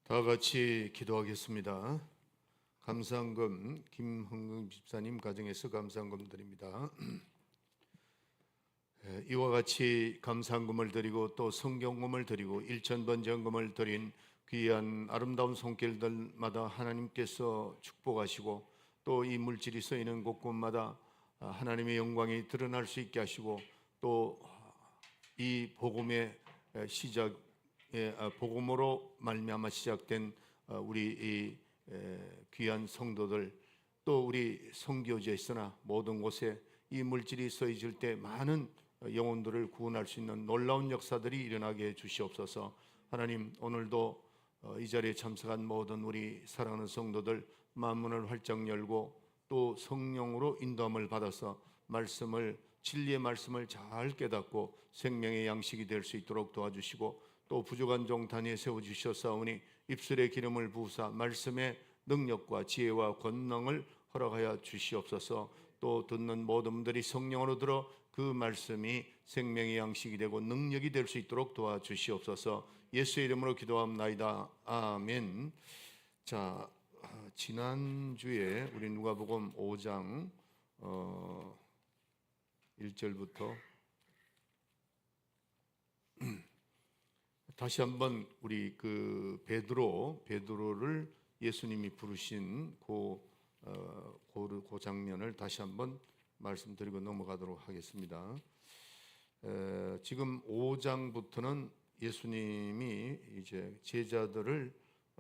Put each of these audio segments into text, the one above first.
다 같이 기도하겠습니다. 감사한금 김흥근 집사님 가정에서 감사한금 드립니다. 이와 같이 감사한금을 드리고 또 성경금을 드리고 일천번제금을 드린 귀한 아름다운 손길들마다 하나님께서 축복하시고 또 이 물질이 쓰이는 곳곳마다 하나님의 영광이 드러날 수 있게 하시고 또 이 복음의 시작 복음으로 말미암아 시작된 우리 이 귀한 성도들 또 우리 선교지에서나 모든 곳에 이 물질이 쓰여질 때 많은 영혼들을 구원할 수 있는 놀라운 역사들이 일어나게 해 주시옵소서. 하나님, 오늘도 이 자리에 참석한 모든 우리 사랑하는 성도들 마음문을 활짝 열고 또 성령으로 인도함을 받아서 진리의 말씀을 잘 깨닫고 생명의 양식이 될 수 있도록 도와주시고 또 부족한 종 단위에 세워주셨사오니 입술에 기름을 부으사 말씀의 능력과 지혜와 권능을 허락하여 주시옵소서. 또 듣는 모든 분들이 성령으로 들어 그 말씀이 생명의 양식이 되고 능력이 될 수 있도록 도와주시옵소서. 예수의 이름으로 기도합나이다. 아멘. 자, 지난주에 우리 누가복음 5장 1절부터 다시 한번 우리 그 베드로를 예수님이 부르신 그 장면을 다시 한번 말씀드리고 넘어가도록 하겠습니다. 지금 5장부터는 예수님이 이제 제자들을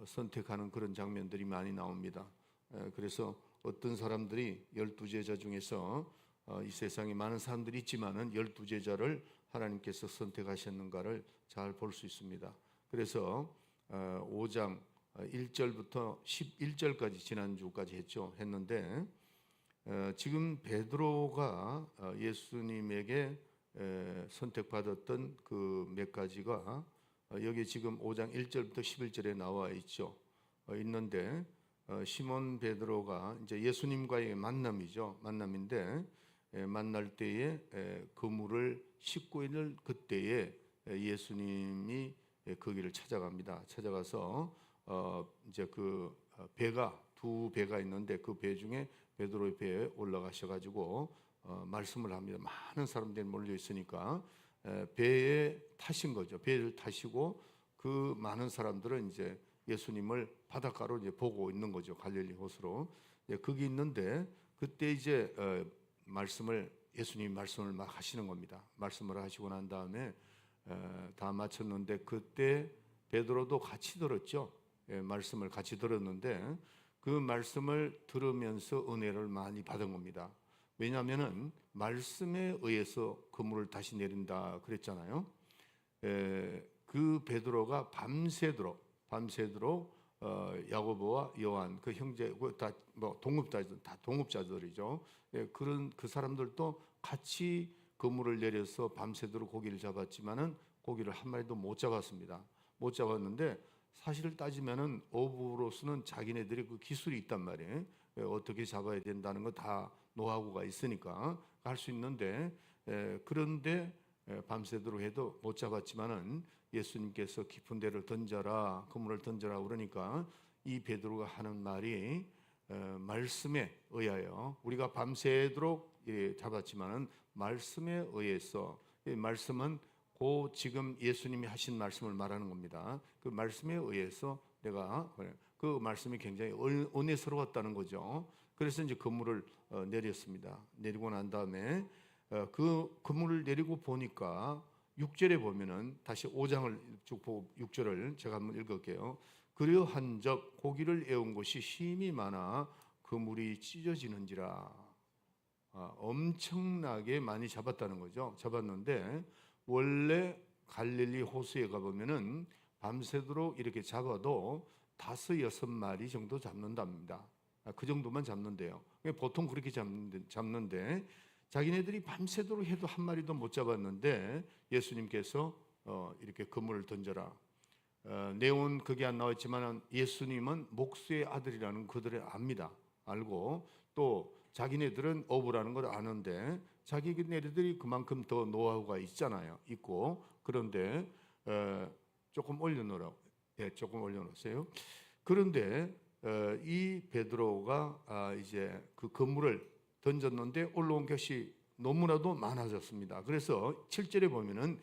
선택하는 그런 장면들이 많이 나옵니다. 그래서 어떤 사람들이 12제자 중에서 이 세상에 많은 사람들이 있지만은 12제자를 하나님께서 선택하셨는가를 잘 볼 수 있습니다. 그래서 5장 1절부터 11절까지 지난주까지 했는데 지금 베드로가 예수님에게 선택받았던 그 몇 가지가 여기 지금 5장 1절부터 11절에 나와 있죠. 있는데 시몬 베드로가 이제 예수님과의 만남인데 만날 때에 그물을 싣고 있는 그때에 예수님이 거기를 찾아갑니다. 찾아가서 이제 그 배가 두 배가 있는데 그 배 중에 베드로의 배에 올라가셔가지고 말씀을 합니다. 많은 사람들이 몰려 있으니까 배에 타신 거죠. 배를 타시고 그 많은 사람들은 이제 예수님을 바닷가로 이제 보고 있는 거죠. 갈릴리 호수로. 거기 있는데 그때 이제 예수님 말씀을 막 하시는 겁니다. 말씀을 하시고 난 다음에 다 마쳤는데 그때 베드로도 같이 들었죠. 말씀을 같이 들었는데 그 말씀을 들으면서 은혜를 많이 받은 겁니다. 왜냐하면은 말씀에 의해서 그물을 다시 내린다 그랬잖아요. 그 베드로가 밤새도록 야고보와 요한 그 형제 다 뭐 동업자들이죠. 그런 그 사람들도 같이 그물을 내려서 밤새도록 고기를 잡았지만은 고기를 한 마리도 못 잡았습니다. 못 잡았는데 사실을 따지면은 어부로서는 자기네들이 그 기술이 있단 말이에요. 어떻게 잡아야 된다는 거 다 노하우가 있으니까 할 수 있는데 그런데 밤새도록 해도 못 잡았지만은 예수님께서 깊은 데를 던져라, 그물을 던져라 그러니까 이 베드로가 하는 말이 말씀에 의하여 우리가 밤새도록 잡았지만은 말씀에 의해서 말씀은 그 지금 예수님이 하신 말씀을 말하는 겁니다. 그 말씀에 의해서 내가 그 말씀이 굉장히 은혜스러웠다는 거죠. 그래서 이제 그물을 내렸습니다. 내리고 난 다음에 그 그물을 내리고 보니까 6절에 보면은 다시 5장을 쭉 보고 6절을 제가 한번 읽을게요. 그리한적 고기를 애운 곳이 힘이 많아 그물이 찢어지는지라. 엄청나게 많이 잡았다는 거죠. 잡았는데 원래 갈릴리 호수에 가보면은 밤새도록 이렇게 잡아도 5, 6마리 정도 잡는답니다. 그 정도만 잡는데요. 보통 그렇게 잡는데 자기네들이 밤새도록 해도 한 마리도 못 잡았는데 예수님께서 이렇게 그물을 던져라. 내용은 그게 안 나왔지만 예수님은 목수의 아들이라는 그들을 압니다. 알고 또 자기네들은 어부라는 걸 아는데 자기네들이 그만큼 더 노하우가 있잖아요. 있고 그런데 조금 올려놓으라고 예, 조금 올려놓으세요. 그런데 이 베드로가 이제 그 그물을 던졌는데 올라온 것이 너무나도 많아졌습니다. 그래서 7절에 보면은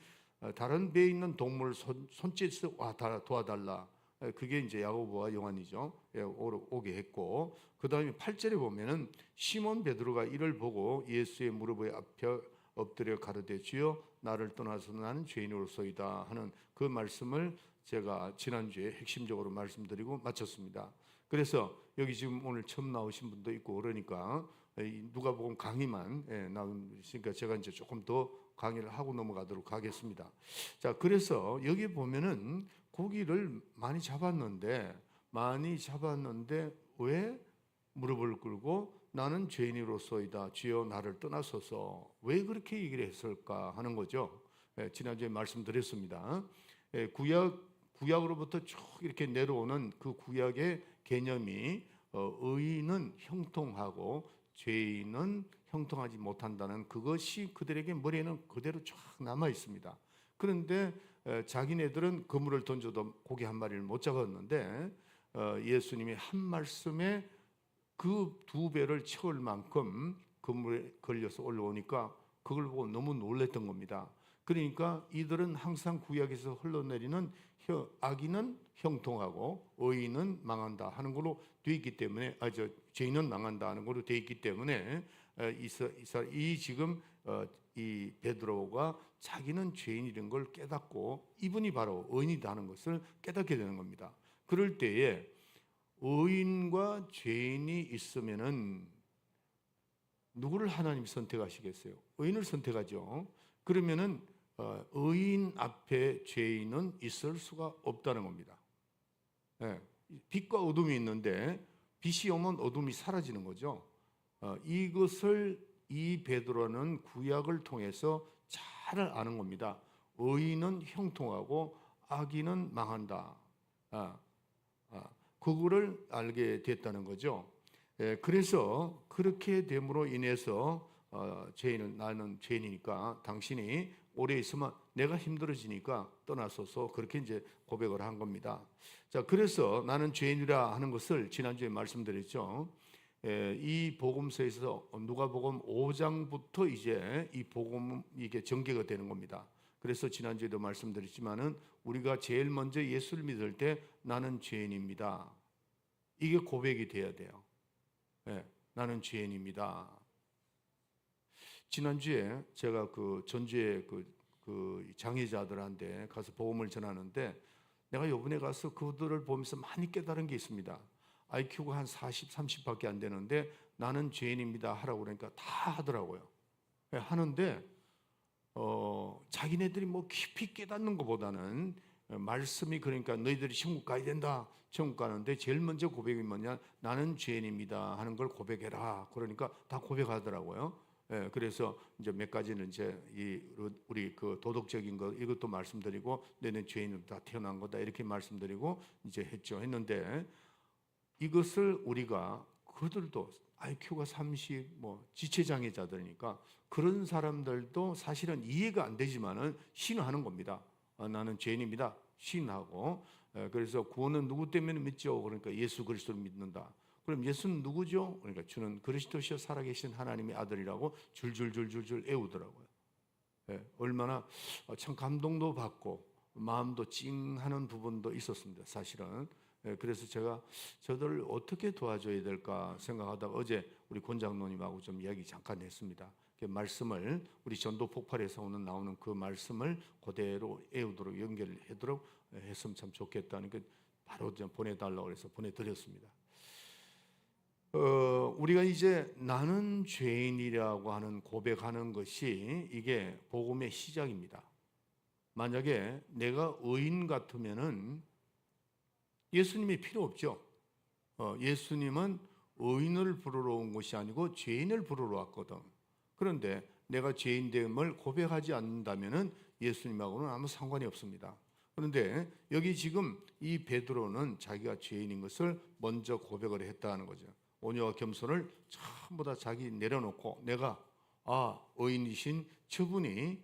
다른 배에 있는 동물 손짓에서 와 도와달라. 그게 이제 야고보와 요한이죠. 예, 오게 했고, 그 다음에 8절에 보면은 시몬 베드로가 이를 보고 예수의 무릎에 앞에 엎드려 가로되 주여 나를 떠나서 나는 죄인으로소이다 하는 그 말씀을 제가 지난주에 핵심적으로 말씀드리고 마쳤습니다. 그래서 여기 지금 오늘 처음 나오신 분도 있고 그러니까 누가복음 강의만 나오니까 제가 이제 조금 더 강의를 하고 넘어가도록 하겠습니다. 자, 그래서 여기 보면은 고기를 많이 잡았는데 왜 무릎을 꿇고 나는 죄인으로소이다 주여 나를 떠나소서, 왜 그렇게 얘기를 했을까 하는 거죠. 지난주에 말씀드렸습니다. 구약으로부터 쭉 이렇게 내려오는 그 구약의 개념이 의인은 형통하고 죄인은 형통하지 못한다는 그것이 그들에게 머리에는 그대로 쫙 남아 있습니다. 그런데 자기네들은 그물을 던져도 고기 한 마리를 못 잡았는데 예수님이 한 말씀에 그 2배를 채울 만큼 그물에 걸려서 올라오니까 그걸 보고 너무 놀랬던 겁니다. 그러니까 이들은 항상 구약에서 흘러내리는 악인은 형통하고 의인은 망한다 하는 걸로 되어 있기 때문에 죄인은 망한다 하는 걸로 되어 있기 때문에 지금 이 베드로가 자기는 죄인이라는 걸 깨닫고 이분이 바로 의인이다 하는 것을 깨닫게 되는 겁니다. 그럴 때에 의인과 죄인이 있으면은 누구를 하나님이 선택하시겠어요? 의인을 선택하죠. 그러면은 의인 앞에 죄인은 있을 수가 없다는 겁니다. 예, 빛과 어둠이 있는데 빛이 오면 어둠이 사라지는 거죠. 이것을 이 베드로는 구약을 통해서 잘 아는 겁니다. 의인은 형통하고 악인은 망한다. 그거를 알게 됐다는 거죠. 그래서 그렇게 됨으로 인해서 나는 죄인이니까 당신이 오래 있으면 내가 힘들어지니까 떠나소서, 그렇게 이제 고백을 한 겁니다. 자, 그래서 나는 죄인이라 하는 것을 지난주에 말씀드렸죠. 이 복음서에서 누가복음 5장부터 이제 이 복음 이게 전개가 되는 겁니다. 그래서 지난주에도 말씀드렸지만은 우리가 제일 먼저 예수를 믿을 때 나는 죄인입니다, 이게 고백이 돼야 돼요. 나는 죄인입니다. 지난주에 제가 전주에 그 장애자들한테 가서 복음을 전하는데 내가 이번에 가서 그들을 보면서 많이 깨달은 게 있습니다. IQ가 한 40, 30밖에 안 되는데 나는 죄인입니다 하라고 그러니까 다 하더라고요. 하는데 자기네들이 뭐 깊이 깨닫는 것보다는 말씀이 그러니까 너희들이 천국 가야 된다, 천국 가는데 제일 먼저 고백이 뭐냐, 나는 죄인입니다 하는 걸 고백해라. 그러니까 다 고백하더라고요. 그래서 이제 몇 가지는 이제 우리 그 도덕적인 거 이것도 말씀드리고 너는 죄인으로 다 태어난 거다 이렇게 말씀드리고 이제 했는데 이것을 우리가 그들도 IQ가 30 뭐 지체장애자들이니까 그런 사람들도 사실은 이해가 안 되지만은 신하는 겁니다. 나는 죄인입니다 신하고. 그래서 구원은 누구 때문에 믿죠? 그러니까 예수 그리스도를 믿는다. 그럼 예수는 누구죠? 그러니까 주는 그리스도시여 살아계신 하나님의 아들이라고 줄줄줄줄줄 애우더라고요. 얼마나 참 감동도 받고 마음도 찡하는 부분도 있었습니다, 사실은. 그래서 제가 저들을 어떻게 도와줘야 될까 생각하다가 어제 우리 권장로님하고 좀 이야기 잠깐 했습니다. 말씀을 우리 전도 폭발에서 나오는 그 말씀을 그대로 애우도록 연결을 하도록 했으면 참 좋겠다니까 바로 좀 보내달라고 해서 보내드렸습니다. 우리가 이제 나는 죄인이라고 하는 고백하는 것이 이게 복음의 시작입니다. 만약에 내가 의인 같으면은 예수님이 필요 없죠. 예수님은 의인을 부르러 온 것이 아니고 죄인을 부르러 왔거든. 그런데 내가 죄인됨을 고백하지 않는다면은 예수님하고는 아무 상관이 없습니다. 그런데 여기 지금 이 베드로는 자기가 죄인인 것을 먼저 고백을 했다는 거죠. 온유와 겸손을 전부 다 자기 내려놓고 내가 의인이신 저분이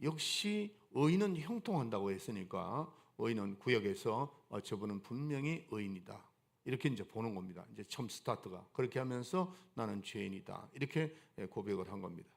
역시 의인은 형통한다고 했으니까 의인은 구역에서 저분은 분명히 의인이다. 이렇게 이제 보는 겁니다. 이제 처음 스타트가 그렇게 하면서 나는 죄인이다. 이렇게 고백을 한 겁니다.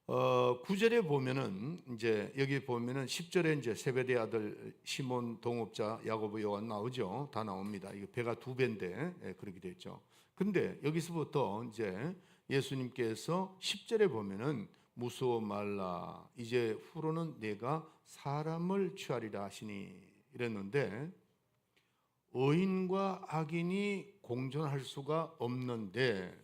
9절에 보면은 이제 여기 보면은 10절에 이제 세베대 아들 시몬 동업자 야고보 요한 나오죠. 다 나옵니다. 이거 배가 두 배인데 그렇게 됐죠. 근데 여기서부터 이제 예수님께서 10절에 보면은 무서워 말라 이제 후로는 내가 사람을 취하리라 하시니 이랬는데 의인과 악인이 공존할 수가 없는데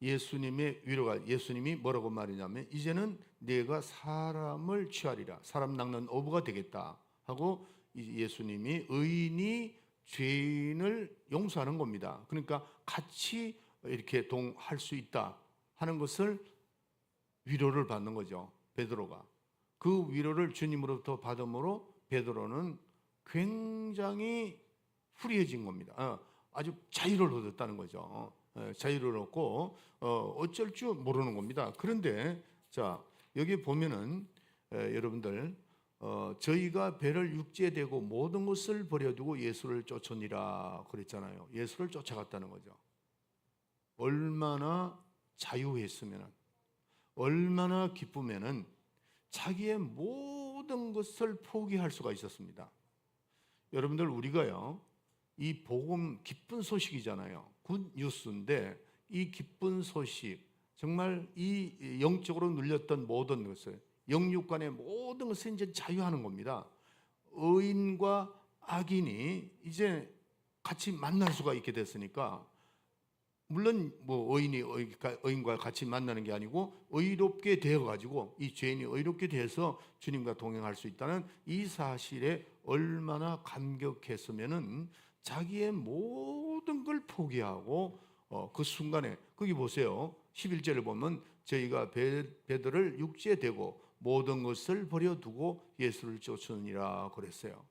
예수님의 위로가 예수님이 뭐라고 말이냐면 이제는 내가 사람을 취하리라 사람 낚는 어부가 되겠다 하고 예수님이 의인이 죄인을 용서하는 겁니다. 그러니까 같이 이렇게 동할 수 있다 하는 것을 위로를 받는 거죠. 베드로가 그 위로를 주님으로부터 받음으로 베드로는 굉장히 후리해진 겁니다. 아주 자유를 얻었다는 거죠. 자유를 얻고 어쩔 줄 모르는 겁니다. 그런데 자 여기 보면은 여러분들 저희가 배를 육지에 대고 모든 것을 버려두고 예수를 쫓으니라 그랬잖아요. 예수를 쫓아갔다는 거죠. 얼마나 자유했으면 얼마나 기쁘면은 자기의 모든 것을 포기할 수가 있었습니다. 여러분들 우리가요 이 복음 기쁜 소식이잖아요. 굿 뉴스인데 이 기쁜 소식 정말 이 영적으로 눌렸던 모든 것을 영육간의 모든 것을 이제 자유하는 겁니다. 의인과 악인이 이제 같이 만날 수가 있게 됐으니까 물론 뭐 의인과 같이 만나는 게 아니고 의롭게 되어 가지고 이 죄인이 의롭게 돼서 주님과 동행할 수 있다는 이 사실에 얼마나 감격했으면은 자기의 모든 걸 포기하고 그 순간에 거기 보세요. 11절을 보면 저희가 배들을 육지에 대고 모든 것을 버려두고 예수를 쫓으니라 그랬어요.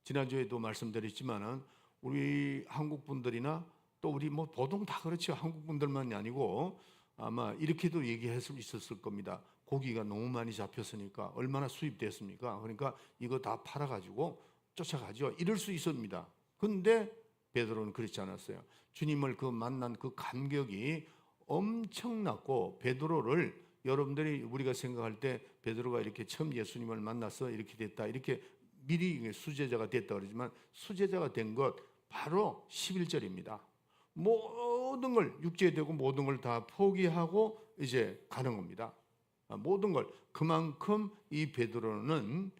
지난주에도 말씀드렸지만은 우리 한국 분들이나 또 우리 뭐 보통 다 그렇죠. 한국 분들만이 아니고 아마 이렇게도 얘기할 수 있었을 겁니다. 고기가 너무 많이 잡혔으니까 얼마나 수입됐습니까? 그러니까 이거 다 팔아가지고 쫓아가죠. 이럴 수 있습니다. 근데 베드로는 그렇지 않았어요. 주님을 그 만난 그 감격이 엄청났고 베드로를 여러분들이 우리가 생각할 때 베드로가 이렇게 처음 예수님을 만나서 이렇게 됐다 이렇게 미리 수제자가 됐다 그러지만 수제자가 된 것 바로 11절입니다. 모든 걸 육지에 대고 모든 걸 다 포기하고 이제 가는 겁니다. 모든 걸 그만큼 이 베드로는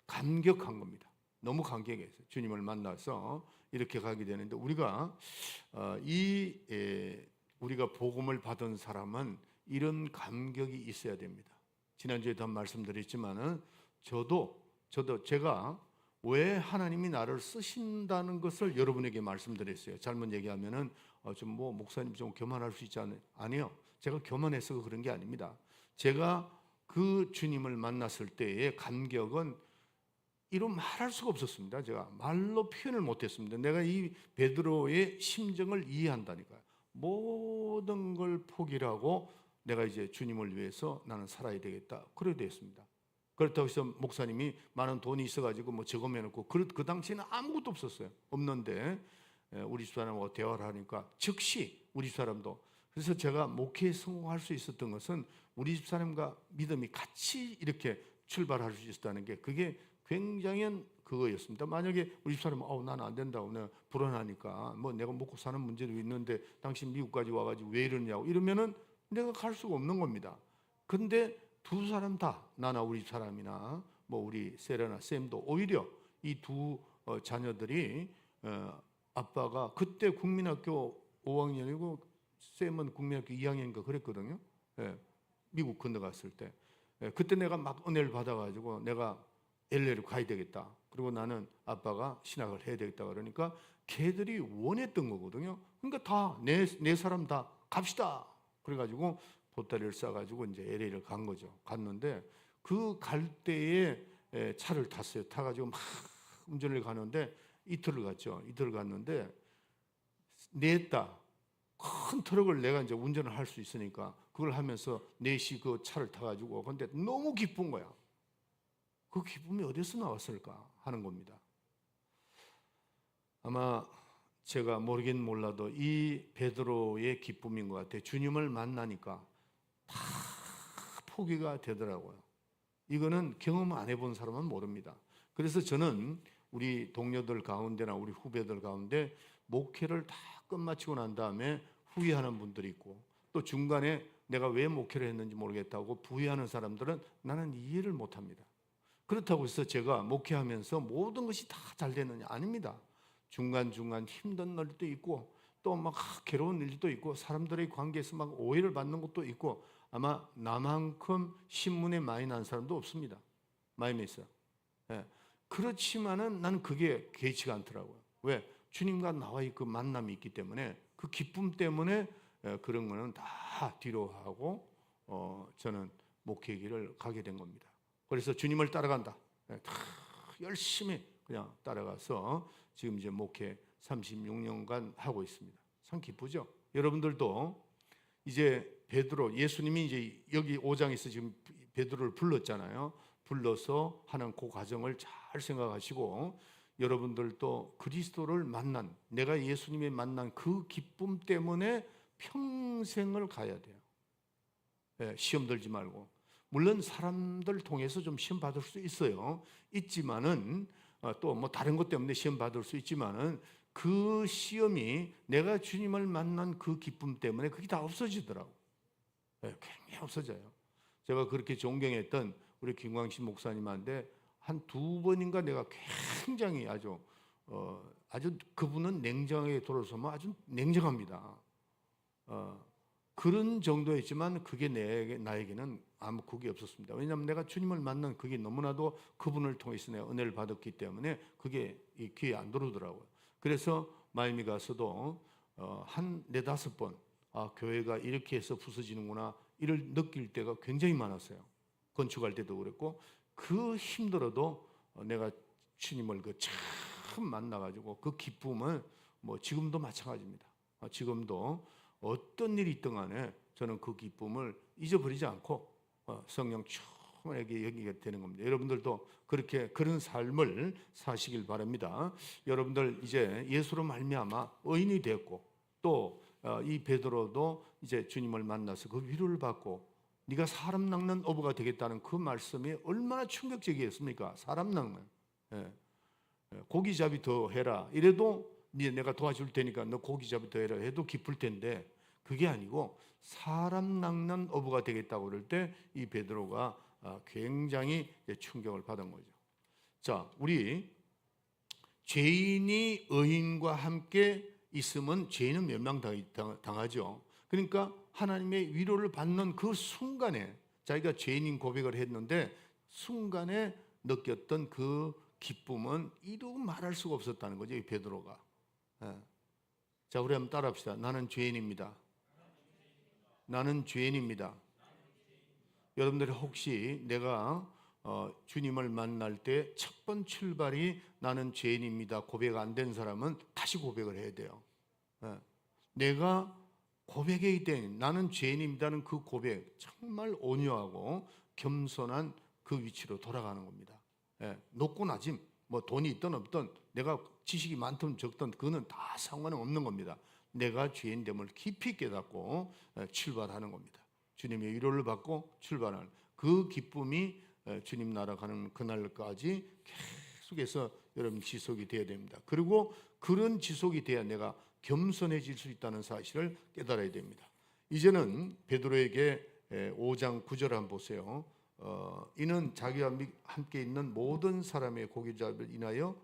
감격한 겁니다. 너무 감격했어요. 주님을 만나서 이렇게 가게 되는데 우리가 우리가 복음을 받은 사람은 이런 감격이 있어야 됩니다. 지난주에도 한 말씀드렸지만은 제가 왜 하나님이 나를 쓰신다는 것을 여러분에게 말씀드렸어요. 잘못 얘기하면은 좀 뭐 목사님 좀 교만할 수 있지 아니요. 제가 교만해서 그런 게 아닙니다. 제가 그 주님을 만났을 때의 감격은 이루 말할 수가 없었습니다. 제가 말로 표현을 못했습니다. 내가 이 베드로의 심정을 이해한다니까요. 모든 걸 포기를 하고 내가 이제 주님을 위해서 나는 살아야 되겠다. 그래 됐습니다. 그렇다고 해서 목사님이 많은 돈이 있어가지고 뭐 저금해놓고 그 당시에는 아무것도 없었어요. 없는데 우리 집사람하고 대화를 하니까 즉시 우리 집사람도 그래서 제가 목회에 성공할 수 있었던 것은 우리 집사람과 믿음이 같이 이렇게 출발할 수 있었다는 게 그게 굉장한 그거였습니다. 만약에 우리 집사람은 나는 안 된다고 내가 불안하니까 뭐 내가 먹고 사는 문제도 있는데 당신 미국까지 와가지고 왜 이러냐고 이러면은 내가 갈 수가 없는 겁니다. 근데 두 사람 다 나나 우리 사람이나 뭐 우리 세라나 쌤도 오히려 이 두 자녀들이 아빠가 그때 국민학교 5학년이고 쌤은 국민학교 2학년인가 그랬거든요. 미국 건너갔을 때 그때 내가 막 은혜를 받아가지고 내가 LA로 가야 되겠다. 그리고 나는 아빠가 신학을 해야 되겠다 그러니까 걔들이 원했던 거거든요. 그러니까 다 네 사람 다 갑시다. 그래가지고 보따리를 싸가지고 이제 LA를 간 거죠. 갔는데 그 갈 때에 차를 탔어요. 타가지고 막 운전을 가는데 이틀을 갔죠. 이틀을 갔는데 냈다. 큰 트럭을 내가 이제 운전을 할 수 있으니까 그걸 하면서 넷이 그 차를 타가지고 근데 너무 기쁜 거야. 그 기쁨이 어디서 나왔을까 하는 겁니다. 아마 제가 모르긴 몰라도 이 베드로의 기쁨인 것 같아요. 주님을 만나니까 다 포기가 되더라고요. 이거는 경험 안 해본 사람은 모릅니다. 그래서 저는 우리 동료들 가운데나 우리 후배들 가운데 목회를 다 끝마치고 난 다음에 후회하는 분들이 있고, 또 중간에 내가 왜 목회를 했는지 모르겠다고 부회하는 사람들은 나는 이해를 못합니다. 그렇다고 해서 제가 목회하면서 모든 것이 다 잘 되느냐? 아닙니다. 중간중간 힘든 날도 있고 또 막 괴로운 일도 있고 사람들의 관계에서 막 오해를 받는 것도 있고, 아마 나만큼 신문에 많이 난 사람도 없습니다. 많이 있어요. 예. 그렇지만은 나는 그게 개의치가 않더라고요. 왜? 주님과 나와의 그 만남이 있기 때문에, 그 기쁨 때문에 그런 거는 다 뒤로 하고 저는 목회길을 가게 된 겁니다. 그래서 주님을 따라간다. 다 열심히 그냥 따라가서 지금 이제 목회 36년간 하고 있습니다. 참 기쁘죠? 여러분들도 이제 베드로, 예수님이 이제 여기 5장에서 지금 베드로를 불렀잖아요. 불러서 하는 그 과정을 잘 생각하시고, 여러분들도 그리스도를 만난, 내가 예수님이 만난 그 기쁨 때문에 평생을 가야 돼요. 시험 들지 말고. 물론 사람들 통해서 좀 시험 받을 수 있어요. 있지만은 또 뭐 다른 것 때문에 시험 받을 수 있지만은 그 시험이 내가 주님을 만난 그 기쁨 때문에 그게 다 없어지더라고. 굉장히 없어져요. 제가 그렇게 존경했던 우리 김광신 목사님한테 한 2번인가 내가 굉장히 아주 그분은 냉정하게 돌아서면 아주 냉정합니다. 그런 정도였지만 그게 나에게는 아무 그게 없었습니다. 왜냐하면 내가 주님을 만난 그게 너무나도 그분을 통해서 내가 은혜를 받았기 때문에 그게 이 귀에 안 들어오더라고요. 그래서 마이미 가서도 한 4-5번 교회가 이렇게 해서 부서지는구나 이를 느낄 때가 굉장히 많았어요. 건축할 때도 그랬고, 그 힘들어도 내가 주님을 처음 만나가지고 그 기쁨을 뭐 지금도 마찬가지입니다. 지금도 어떤 일이 있든 간에 저는 그 기쁨을 잊어버리지 않고 성령 충만하게 여기게 되는 겁니다. 여러분들도 그런 삶을 사시길 바랍니다. 여러분들 이제 예수로 말미암아 의인이 되었고, 또 이 베드로도 이제 주님을 만나서 그 위로를 받고, 네가 사람 낚는 어부가 되겠다는 그 말씀이 얼마나 충격적이었습니까? 사람 낚는, 고기잡이 더 해라 이래도 내가 도와줄 테니까 너 고기잡이 더 해라 해도 기쁠 텐데, 그게 아니고 사람 낚는 어부가 되겠다고 그럴 때 이 베드로가 굉장히 충격을 받은 거죠. 자, 우리 죄인이 의인과 함께 있으면 죄인은 멸망당하죠. 그러니까 하나님의 위로를 받는 그 순간에 자기가 죄인인 고백을 했는데 순간에 느꼈던 그 기쁨은 이루 말할 수가 없었다는 거죠, 이 베드로가. 자, 우리 한번 따라합시다. 나는 죄인입니다. 나는 죄인입니다. 여러분들이 혹시 내가 주님을 만날 때 첫 번 출발이 나는 죄인입니다 고백 안 된 사람은 다시 고백을 해야 돼요. 내가 고백의 때 나는 죄인입니다는 그 고백, 정말 온유하고 겸손한 그 위치로 돌아가는 겁니다. 높고 낮임, 뭐 돈이 있든 없든 내가 지식이 많든 적든 그거는 다 상관은 없는 겁니다. 내가 죄인됨을 깊이 깨닫고 출발하는 겁니다. 주님의 위로를 받고 출발하는 그 기쁨이 주님 나라 가는 그날까지 계속해서 여러분 지속이 되어야 됩니다. 그리고 그런 지속이 돼야 내가 겸손해질 수 있다는 사실을 깨달아야 됩니다. 이제는 베드로에게 5장 9절 한번 보세요. 이는 자기와 함께 있는 모든 사람의 고기잡이를 인하여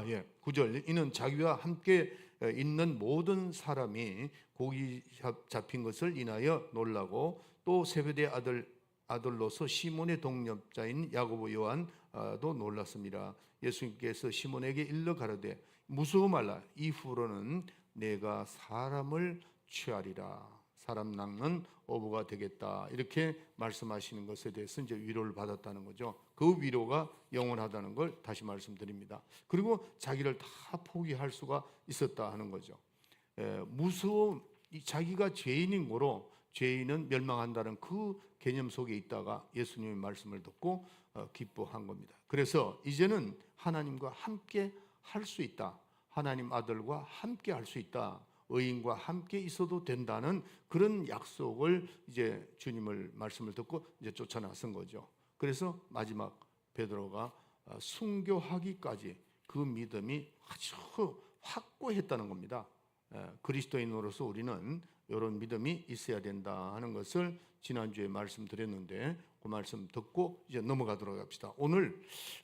예, 9절. 이는 자기와 함께 있는 모든 사람이 고기 잡힌 것을 인하여 놀라고, 또 세베대 아들로서 시몬의 동nhập 자인 야고보 요한도 놀랐습니다. 예수님께서 시몬에게 일러 가로되 무서워 말라. 이후로는 내가 사람을 취하리라. 사람 낚는 어부가 되겠다. 이렇게 말씀하시는 것에 대해서 이제 위로를 받았다는 거죠. 그 위로가 영원하다는 걸 다시 말씀드립니다. 그리고 자기를 다 포기할 수가 있었다 하는 거죠. 자기가 죄인인 거로 죄인은 멸망한다는 그 개념 속에 있다가 예수님의 말씀을 듣고 기뻐한 겁니다. 그래서 이제는 하나님과 함께 할 수 있다. 하나님 아들과 함께 할 수 있다. 의인과 함께 있어도 된다는 그런 약속을 이제 주님을 말씀을 듣고 이제 쫓아 나선 거죠. 그래서 마지막 베드로가 순교하기까지 그 믿음이 아주 확고했다는 겁니다. 그리스도인으로서 우리는 이런 믿음이 있어야 된다 하는 것을 지난주에 말씀드렸는데 그 말씀 듣고 이제 넘어가도록 합시다. 오늘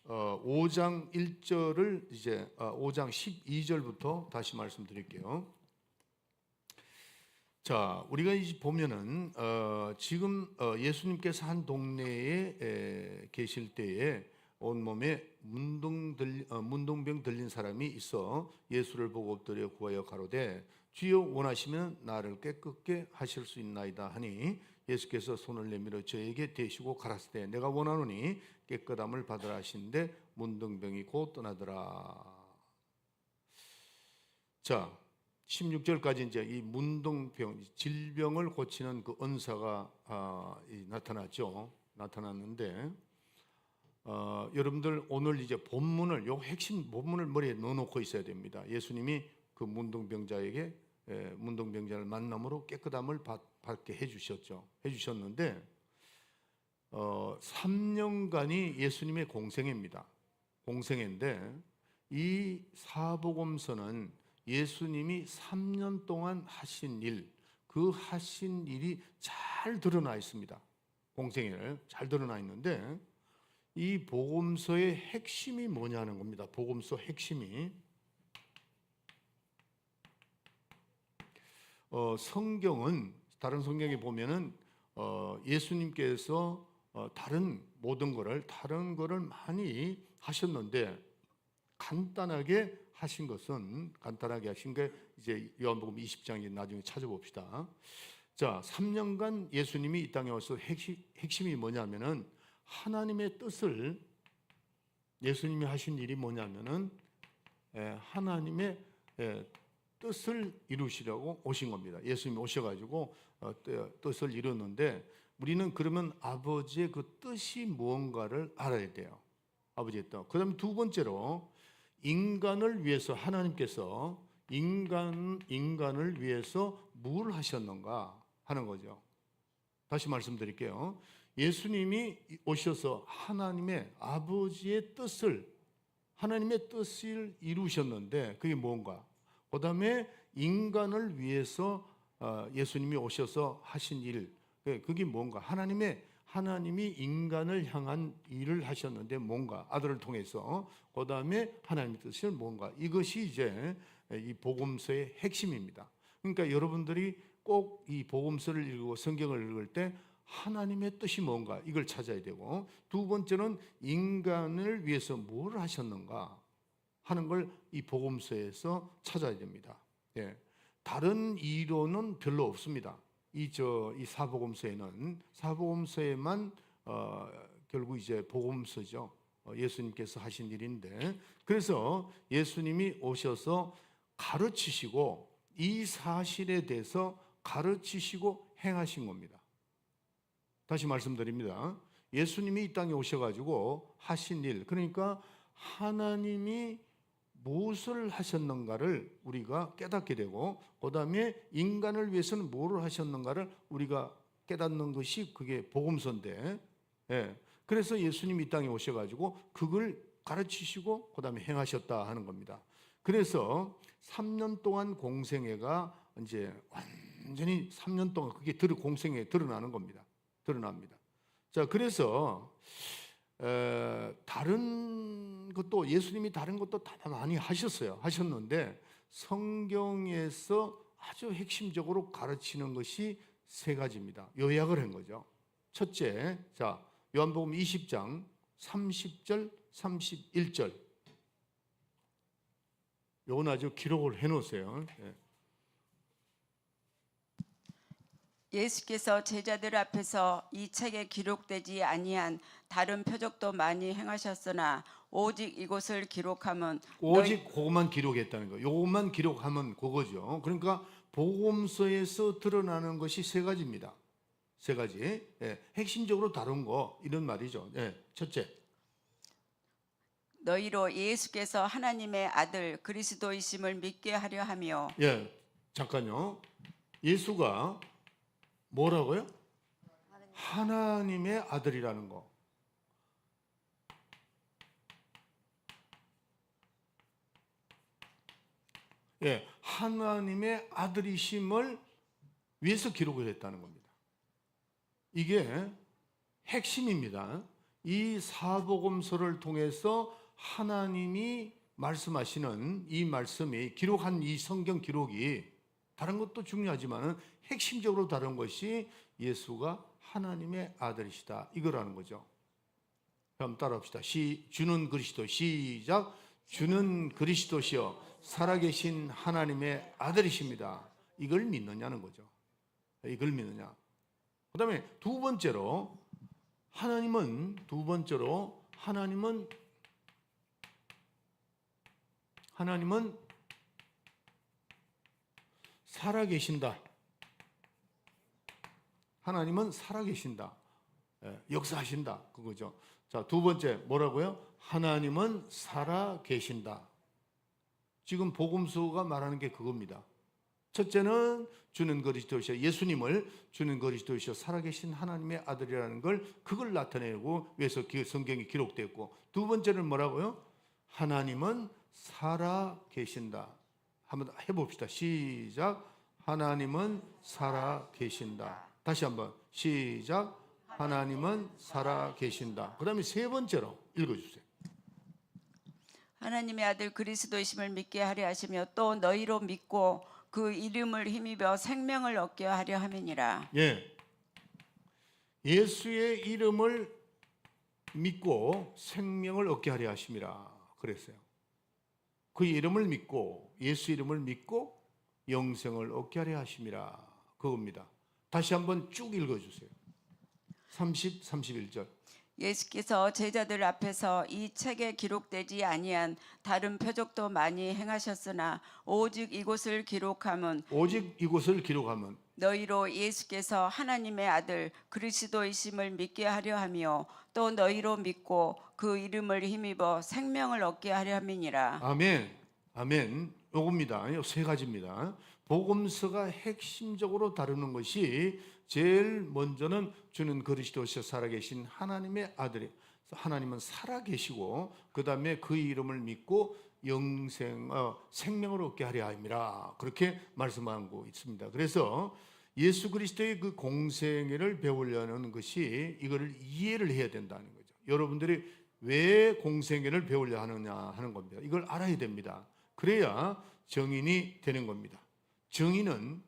5장 1절을 이제 5장 12절부터 다시 말씀드릴게요. 자, 우리가 이제 보면은 지금 예수님께서 한 동네에 계실 때에 온몸에 문둥병 들린 사람이 있어 예수를 보고 엎드려 구하여 가로되 주여 원하시면 나를 깨끗게 하실 수 있나이다 하니 예수께서 손을 내밀어 저에게 대시고 가라사대 내가 원하노니 깨끗함을 받으라 하시는데 문둥병이 곧 떠나더라. 자, 16절까지 이제 이 문둥병 질병을 고치는 그 은사가 나타났는데 여러분들 오늘 이제 본문을 요 핵심 본문을 머리에 넣어놓고 있어야 됩니다. 예수님이 그 문둥병자에게 문둥병자를 만남으로 깨끗함을 받게 해주셨는데 3년간이 예수님의 공생애입니다. 공생애인데 이 사복음서는 예수님이 3년 동안 하신 일, 그 하신 일이 잘 드러나 있습니다. 공생애를 잘 드러나 있는데 이 복음서의 핵심이 뭐냐는 겁니다. 복음서 핵심이 성경은 다른 성경에 보면은 예수님께서 다른 거를 많이 하셨는데 간단하게 하신 게 이제 요한복음 20장에 나중에 찾아봅시다. 자, 3년간 예수님이 이 땅에 와서 핵심이 뭐냐면은 하나님의 뜻을 예수님이 하신 일이 뭐냐면은 하나님의 뜻을 이루시려고 오신 겁니다. 예수님이 오셔가지고 뜻을 이루는데 우리는 그러면 아버지의 그 뜻이 무언가를 알아야 돼요. 아버지의 뜻. 그다음에 두 번째로 인간을 위해서 하나님께서 인간을 위해서 뭘 하셨는가 하는 거죠. 다시 말씀드릴게요. 예수님이 오셔서 하나님의 뜻을 이루셨는데 그게 뭔가? 그다음에 인간을 위해서 예수님이 오셔서 하신 일, 그게 뭔가? 하나님이 인간을 향한 일을 하셨는데 뭔가? 아들을 통해서. 그다음에 하나님의 뜻은 뭔가? 이것이 이제 이 복음서의 핵심입니다. 그러니까 여러분들이 꼭 이 복음서를 읽고 성경을 읽을 때 하나님의 뜻이 뭔가 이걸 찾아야 되고, 두 번째는 인간을 위해서 뭘 하셨는가 하는 걸 이 복음서에서 찾아야 됩니다. 다른 이론은 별로 없습니다. 이 사복음서에만 결국 이제 복음서죠. 예수님께서 하신 일인데, 그래서 예수님이 오셔서 가르치시고 이 사실에 대해서 가르치시고 행하신 겁니다. 다시 말씀드립니다. 예수님이 이 땅에 오셔가지고 하신 일, 그러니까 하나님이 무엇을 하셨는가를 우리가 깨닫게 되고, 그 다음에 인간을 위해서는 뭐를 하셨는가를 우리가 깨닫는 것이 그게 복음서인데, 그래서 예수님이 이 땅에 오셔가지고 그걸 가르치시고 그 다음에 행하셨다 하는 겁니다. 그래서 3년 동안 공생애가 이제 완전히 3년 동안 그게 공생애에 드러나는 겁니다. 드러납니다. 자, 그래서 다른 것도 예수님이 다른 것도 다 많이 하셨는데 성경에서 아주 핵심적으로 가르치는 것이 세 가지입니다. 요약을 한 거죠. 첫째, 자, 요한복음 20장 30절, 31절. 요건 아주 기록을 해 놓으세요. 예수께서 제자들 앞에서 이 책에 기록되지 아니한 다른 표적도 많이 행하셨으나 오직 이곳을 기록함은 오직 그것만 기록했다는 거. 요것만 기록하면 그거죠. 그러니까 복음서에서 드러나는 것이 세 가지입니다. 세 가지. 예, 핵심적으로 다룬 거 이런 말이죠. 예, 첫째. 너희로 예수께서 하나님의 아들 그리스도이심을 믿게 하려 하며. 예, 잠깐요. 예수가 뭐라고요? 하나님의 아들이라는 거. 예, 하나님의 아들이심을 위해서 기록을 했다는 겁니다. 이게 핵심입니다. 이 사복음서를 통해서 하나님이 말씀하시는 이 말씀이 기록한 이 성경 기록이 다른 것도 중요하지만 핵심적으로 다른 것이 예수가 하나님의 아들이시다 이거라는 거죠. 그럼 따라합시다. 주는 그리스도 시작. 주는 그리스도시여 살아계신 하나님의 아들이십니다. 이걸 믿느냐는 거죠. 이걸 믿느냐. 그 다음에 두 번째로 하나님은 살아계신다. 하나님은 살아계신다. 예, 역사하신다. 그거죠. 자, 두 번째 뭐라고요? 하나님은 살아계신다. 지금 복음서가 말하는 게 그겁니다. 첫째는 주는 그리스도시여 예수님을 주는 그리스도시여 살아계신 하나님의 아들이라는 걸 그걸 나타내고 위해서 성경이 기록됐고 두 번째는 뭐라고요? 하나님은 살아계신다. 한번 해봅시다. 시작. 하나님은 살아계신다. 다시 한번 시작. 하나님은 살아계신다. 그 다음에 세 번째로 읽어주세요. 하나님의 아들 그리스도이심을 믿게 하려 하시며 또 너희로 믿고 그 이름을 힘입어 생명을 얻게 하려 함이니라. 예, 예수의 이름을 믿고 생명을 얻게 하려 하심이라 그랬어요. 그 이름을 믿고 예수 이름을 믿고 영생을 얻게 하려 하심이라 그겁니다. 다시 한번 쭉 읽어주세요. 30, 31절. 예수께서 제자들 앞에서 이 책에 기록되지 아니한 다른 표적도 많이 행하셨으나 오직 이곳을 기록함은 너희로 예수께서 하나님의 아들 그리스도이심을 믿게 하려 하며 또 너희로 믿고 그 이름을 힘입어 생명을 얻게 하려 함이니라. 아멘. 아멘. 요겁니다. 요 세 가지입니다. 복음서가 핵심적으로 다루는 것이 제일 먼저는 주는 그리스도시여 살아계신 하나님의 아들이 하나님은 살아계시고 그 다음에 그 이름을 믿고 생명을 얻게 하려 함이라 그렇게 말씀하고 있습니다. 그래서 예수 그리스도의 그 공생애를 배우려는 것이 이거를 이해를 해야 된다는 거죠. 여러분들이 왜 공생애를 배우려 하느냐 하는 겁니다. 이걸 알아야 됩니다. 그래야 정인이 되는 겁니다. 정인은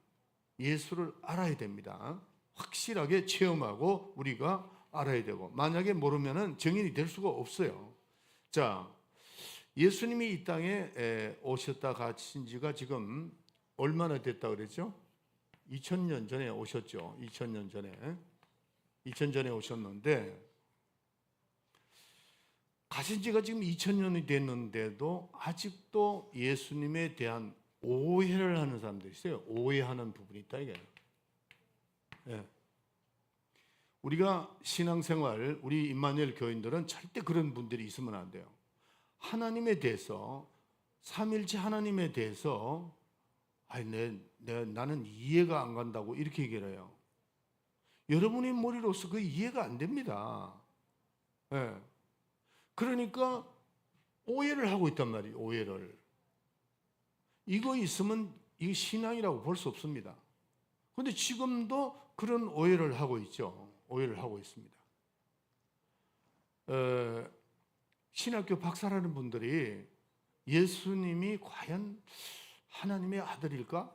예수를 알아야 됩니다. 확실하게 체험하고 우리가 알아야 되고 만약에 모르면은 정인이 될 수가 없어요. 자, 예수님이 이 땅에 오셨다 가신 지가 지금 얼마나 됐다 그랬죠? 2000년 전에 오셨죠. 2000년 전에 오셨는데 가신 지가 지금 2000년이 됐는데도 아직도 예수님에 대한 오해를 하는 사람들이 있어요. 오해하는 부분이 있다 이게. 예. 우리가 신앙생활, 우리 임마누엘 교인들은 절대 그런 분들이 있으면 안 돼요. 하나님에 대해서 삼일체 하나님에 대해서 나는 이해가 안 간다고 이렇게 얘기를 해요. 여러분의 머리로서 그 이해가 안 됩니다. 예. 그러니까 오해를 하고 있단 말이에요. 오해를. 이거 있으면 이게 신앙이라고 볼 수 없습니다. 그런데 지금도 그런 오해를 하고 있죠. 오해를 하고 있습니다. 신학교 박사라는 분들이 예수님이 과연 하나님의 아들일까?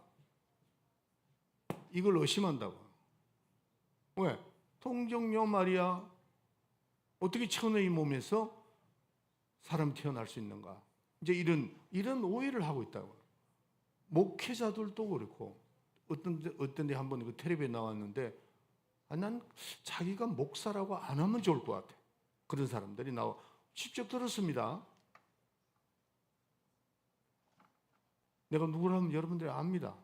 이걸 의심한다고. 왜? 통정녀 마리아 어떻게 천의 몸에서 사람 태어날 수 있는가? 이제 이런 오해를 하고 있다고. 목회자들도 그렇고 어떤 데 한번 그 텔레비에 나왔는데 난 자기가 목사라고 안 하면 좋을 것 같아. 그런 사람들이 나와 직접 들었습니다. 내가 누구라면 여러분들이 압니다.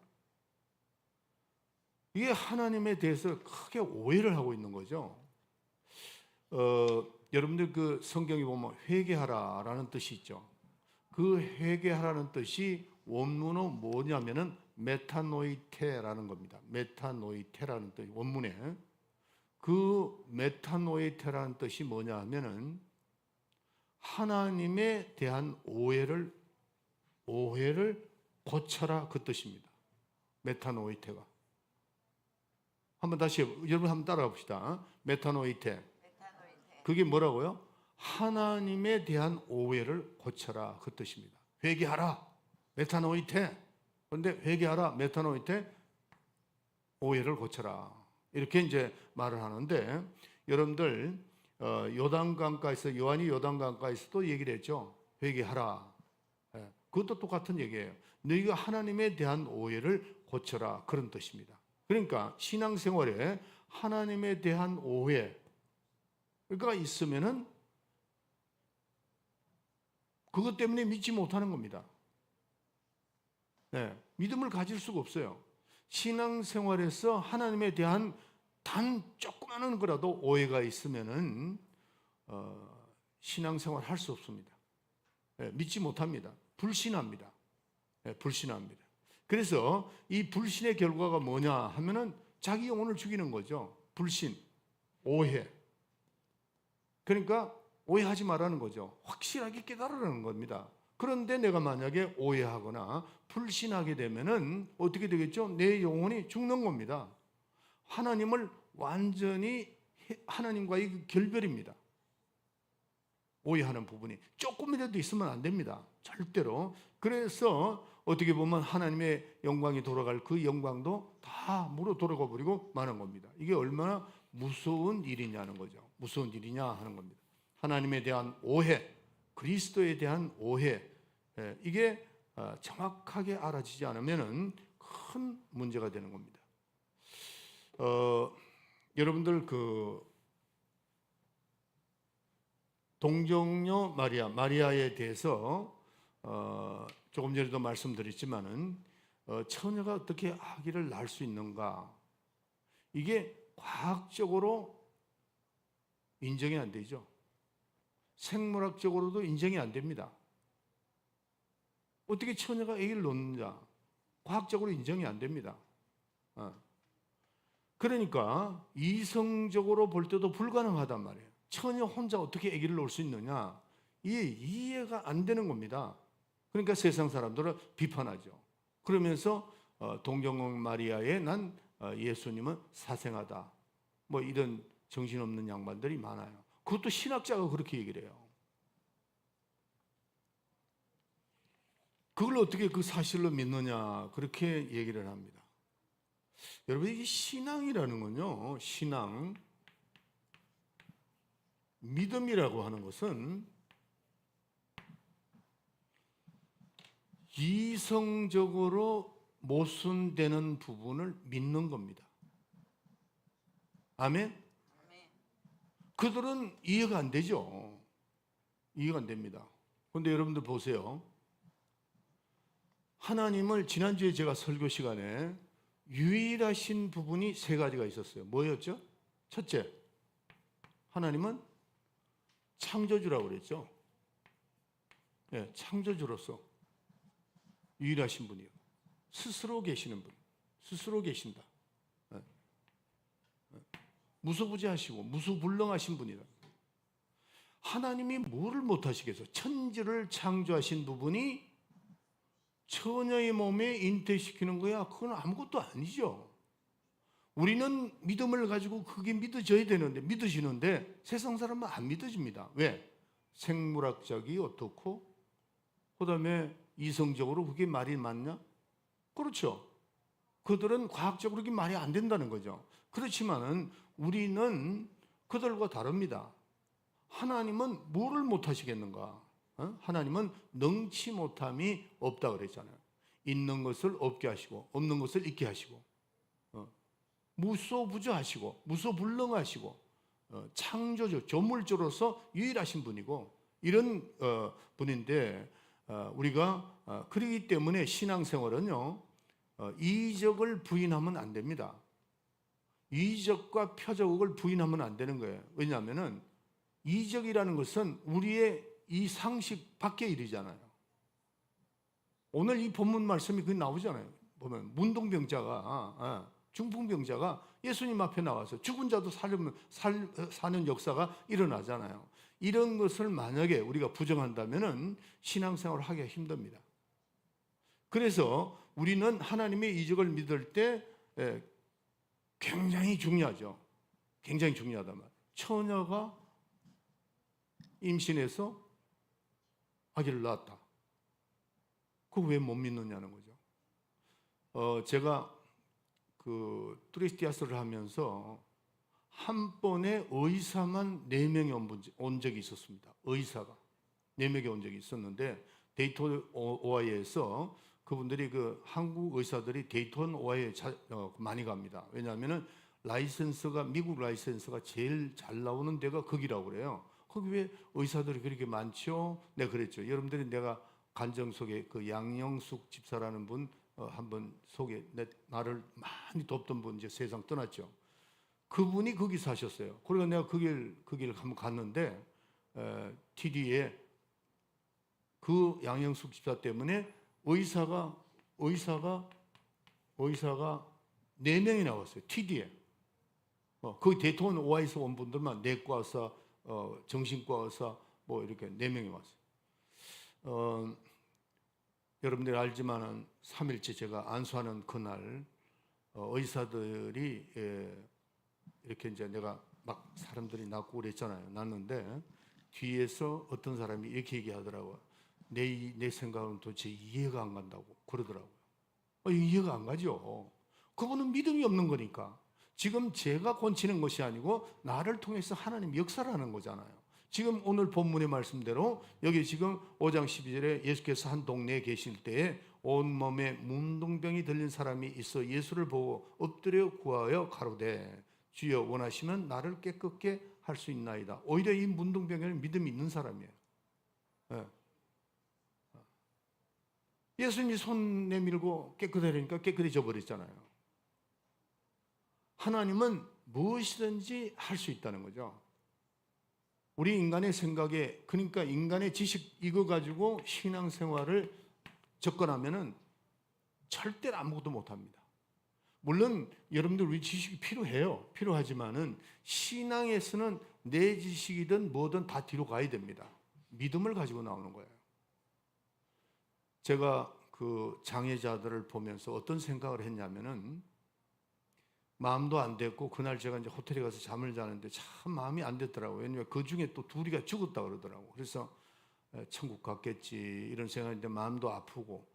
이게 하나님에 대해서 크게 오해를 하고 있는 거죠. 여러분들 그 성경에 보면 회개하라라는 뜻이 있죠. 그 회개하라는 뜻이 원문은 뭐냐면은 메타노이테라는 겁니다. 메타노이테라는 뜻, 원문에 그 메타노이테라는 뜻이 뭐냐 하면은 하나님에 대한 오해를 고쳐라, 그 뜻입니다. 메타노이테가. 한번 다시 여러분 한번 따라가 봅시다. 메타노이테. 그게 뭐라고요? 하나님에 대한 오해를 고쳐라, 그 뜻입니다. 회개하라, 메타노이테. 그런데 회개하라, 메타노이테, 오해를 고쳐라, 이렇게 이제 말을 하는데, 여러분들 요단강가에서, 요한이 요단강가에서도 얘기를 했죠. 회개하라. 그것도 똑같은 얘기예요. 너희가 하나님에 대한 오해를 고쳐라, 그런 뜻입니다. 그러니까 신앙생활에 하나님에 대한 오해가 있으면은 그것 때문에 믿지 못하는 겁니다. 네, 믿음을 가질 수가 없어요. 신앙생활에서 하나님에 대한 단 조그마한 거라도 오해가 있으면은 신앙생활 할 수 없습니다. 네, 믿지 못합니다. 불신합니다. 네, 불신합니다. 그래서 이 불신의 결과가 뭐냐 하면은 자기 영혼을 죽이는 거죠. 불신, 오해. 그러니까 오해하지 말라는 거죠. 확실하게 깨달으라는 겁니다. 그런데 내가 만약에 오해하거나 불신하게 되면은 어떻게 되겠죠? 내 영혼이 죽는 겁니다. 하나님을 완전히, 하나님과의 결별입니다. 오해하는 부분이 조금이라도 있으면 안 됩니다. 절대로. 그래서 어떻게 보면 하나님의 영광이 돌아갈 그 영광도 다 무로 돌아가 버리고 마는 겁니다. 이게 얼마나 무서운 일이냐는 거죠. 무서운 일이냐 하는 겁니다. 하나님에 대한 오해, 그리스도에 대한 오해, 이게 정확하게 알아지지 않으면 큰 문제가 되는 겁니다. 여러분들 그 동정녀 마리아에 대해서 조금 전에도 말씀드렸지만은 처녀가 어떻게 아기를 낳을 수 있는가? 이게 과학적으로 인정이 안 되죠. 생물학적으로도 인정이 안 됩니다. 어떻게 처녀가 아기를 낳느냐? 과학적으로 인정이 안 됩니다. 그러니까 이성적으로 볼 때도 불가능하단 말이에요. 처녀 혼자 어떻게 아기를 낳을 수 있느냐? 이게 이해가 안 되는 겁니다. 그러니까 세상 사람들은 비판하죠. 그러면서 동정녀 마리아의 난 예수님은 사생하다, 뭐 이런 정신없는 양반들이 많아요. 그것도 신학자가 그렇게 얘기를 해요. 그걸 어떻게 그 사실로 믿느냐, 그렇게 얘기를 합니다. 여러분, 이 신앙이라는 건요, 신앙, 믿음이라고 하는 것은 이성적으로 모순되는 부분을 믿는 겁니다. 아멘? 그들은 이해가 안 되죠. 이해가 안 됩니다. 그런데 여러분들 보세요. 하나님을 지난주에 제가 설교 시간에 유일하신 부분이 세 가지가 있었어요. 뭐였죠? 첫째, 하나님은 창조주라고 그랬죠. 네, 창조주로서 유일하신 분이요. 스스로 계시는 분, 스스로 계신다. 네. 무소부지하시고 무소불능하신 분이다. 하나님이 뭐를 못하시겠어요? 천지를 창조하신 부분이 처녀의 몸에 잉태시키는 거야. 그건 아무것도 아니죠. 우리는 믿음을 가지고 그게 믿어져야 되는데, 믿으시는데 세상 사람은 안 믿어집니다. 왜? 생물학적이 어떻고, 그 다음에 이성적으로 그게 말이 맞냐? 그렇죠. 그들은 과학적으로 그게 말이 안 된다는 거죠. 그렇지만은 우리는 그들과 다릅니다. 하나님은 뭐를 못하시겠는가? 하나님은 능치 못함이 없다 그랬잖아요. 있는 것을 없게 하시고 없는 것을 있게 하시고, 무소부조하시고 무소불능하시고 창조주, 조물주로서 유일하신 분이고 이런 분인데 우리가 그러기 때문에 신앙생활은요 이적을 부인하면 안 됩니다. 이적과 표적을 부인하면 안 되는 거예요. 왜냐하면은 이적이라는 것은 우리의 이 상식 밖의 일이잖아요. 오늘 이 본문 말씀이 그 나오잖아요. 보면 문둥병자가 중풍병자가 예수님 앞에 나와서 죽은 자도 사는 역사가 일어나잖아요. 이런 것을 만약에 우리가 부정한다면은 신앙생활을 하기가 힘듭니다. 그래서 우리는 하나님의 이적을 믿을 때 굉장히 중요하죠. 굉장히 중요하단 말이에요. 처녀가 임신해서 아기를 낳았다. 그거 왜 못 믿느냐는 거죠. 제가 그 투리스티아스를 하면서 한 번에 의사만 4명이 온 적이 있었습니다. 의사가 4명이 온 적이 있었는데 데이톤 오하이오에서 그분들이 그 한국 의사들이 데이톤 오하이오에 많이 갑니다. 왜냐하면은 라이센스가 미국 라이센스가 제일 잘 나오는 데가 거기라고 그래요. 거기 왜 의사들이 그렇게 많죠? 내가 그랬죠. 여러분들이 내가 간정 속에 그 양영숙 집사라는 분 한번 속에 나를 많이 돕던 분 이제 세상 떠났죠. 그분이 거기 사셨어요. 그래서 내가 그 길 한번 갔는데 TD에 그 양영숙 집사 때문에 의사가 4명이 나왔어요. TD에. 거기 대통령 오하이에서 온 분들만 내과 의사, 정신과 의사 뭐 이렇게 4명이 왔어요. 여러분들이 알지만은 3일째 제가 안수하는 그날 의사들이 이렇게 이제 내가 막 사람들이 낳고 그랬잖아요. 낳는데 뒤에서 어떤 사람이 이렇게 얘기하더라고요. 내 생각은 도대체 이해가 안 간다고 그러더라고요. 이해가 안 가죠. 그분은 믿음이 없는 거니까. 지금 제가 고치는 것이 아니고 나를 통해서 하나님 역사를 하는 거잖아요. 지금 오늘 본문의 말씀대로 여기 지금 5장 12절에 예수께서 한 동네에 계실 때에 온몸에 문둥병이 들린 사람이 있어 예수를 보고 엎드려 구하여 가로되 주여 원하시면 나를 깨끗게 할 수 있나이다. 오히려 이 문둥병에는 믿음이 있는 사람이에요. 예수님이 손 내밀고 깨끗하니까 깨끗해져 버렸잖아요. 하나님은 무엇이든지 할 수 있다는 거죠. 우리 인간의 생각에, 그러니까 인간의 지식 이거 가지고 신앙생활을 접근하면은 절대로 아무것도 못합니다. 물론 여러분들 우리 지식이 필요해요. 필요하지만은 신앙에서는 내 지식이든 뭐든 다 뒤로 가야 됩니다. 믿음을 가지고 나오는 거예요. 제가 그 장애자들을 보면서 어떤 생각을 했냐면은 마음도 안 됐고 그날 제가 이제 호텔에 가서 잠을 자는데 참 마음이 안 됐더라고요. 왜냐면 그 중에 또 2이가 죽었다 그러더라고요. 그래서 천국 갔겠지 이런 생각인데 마음도 아프고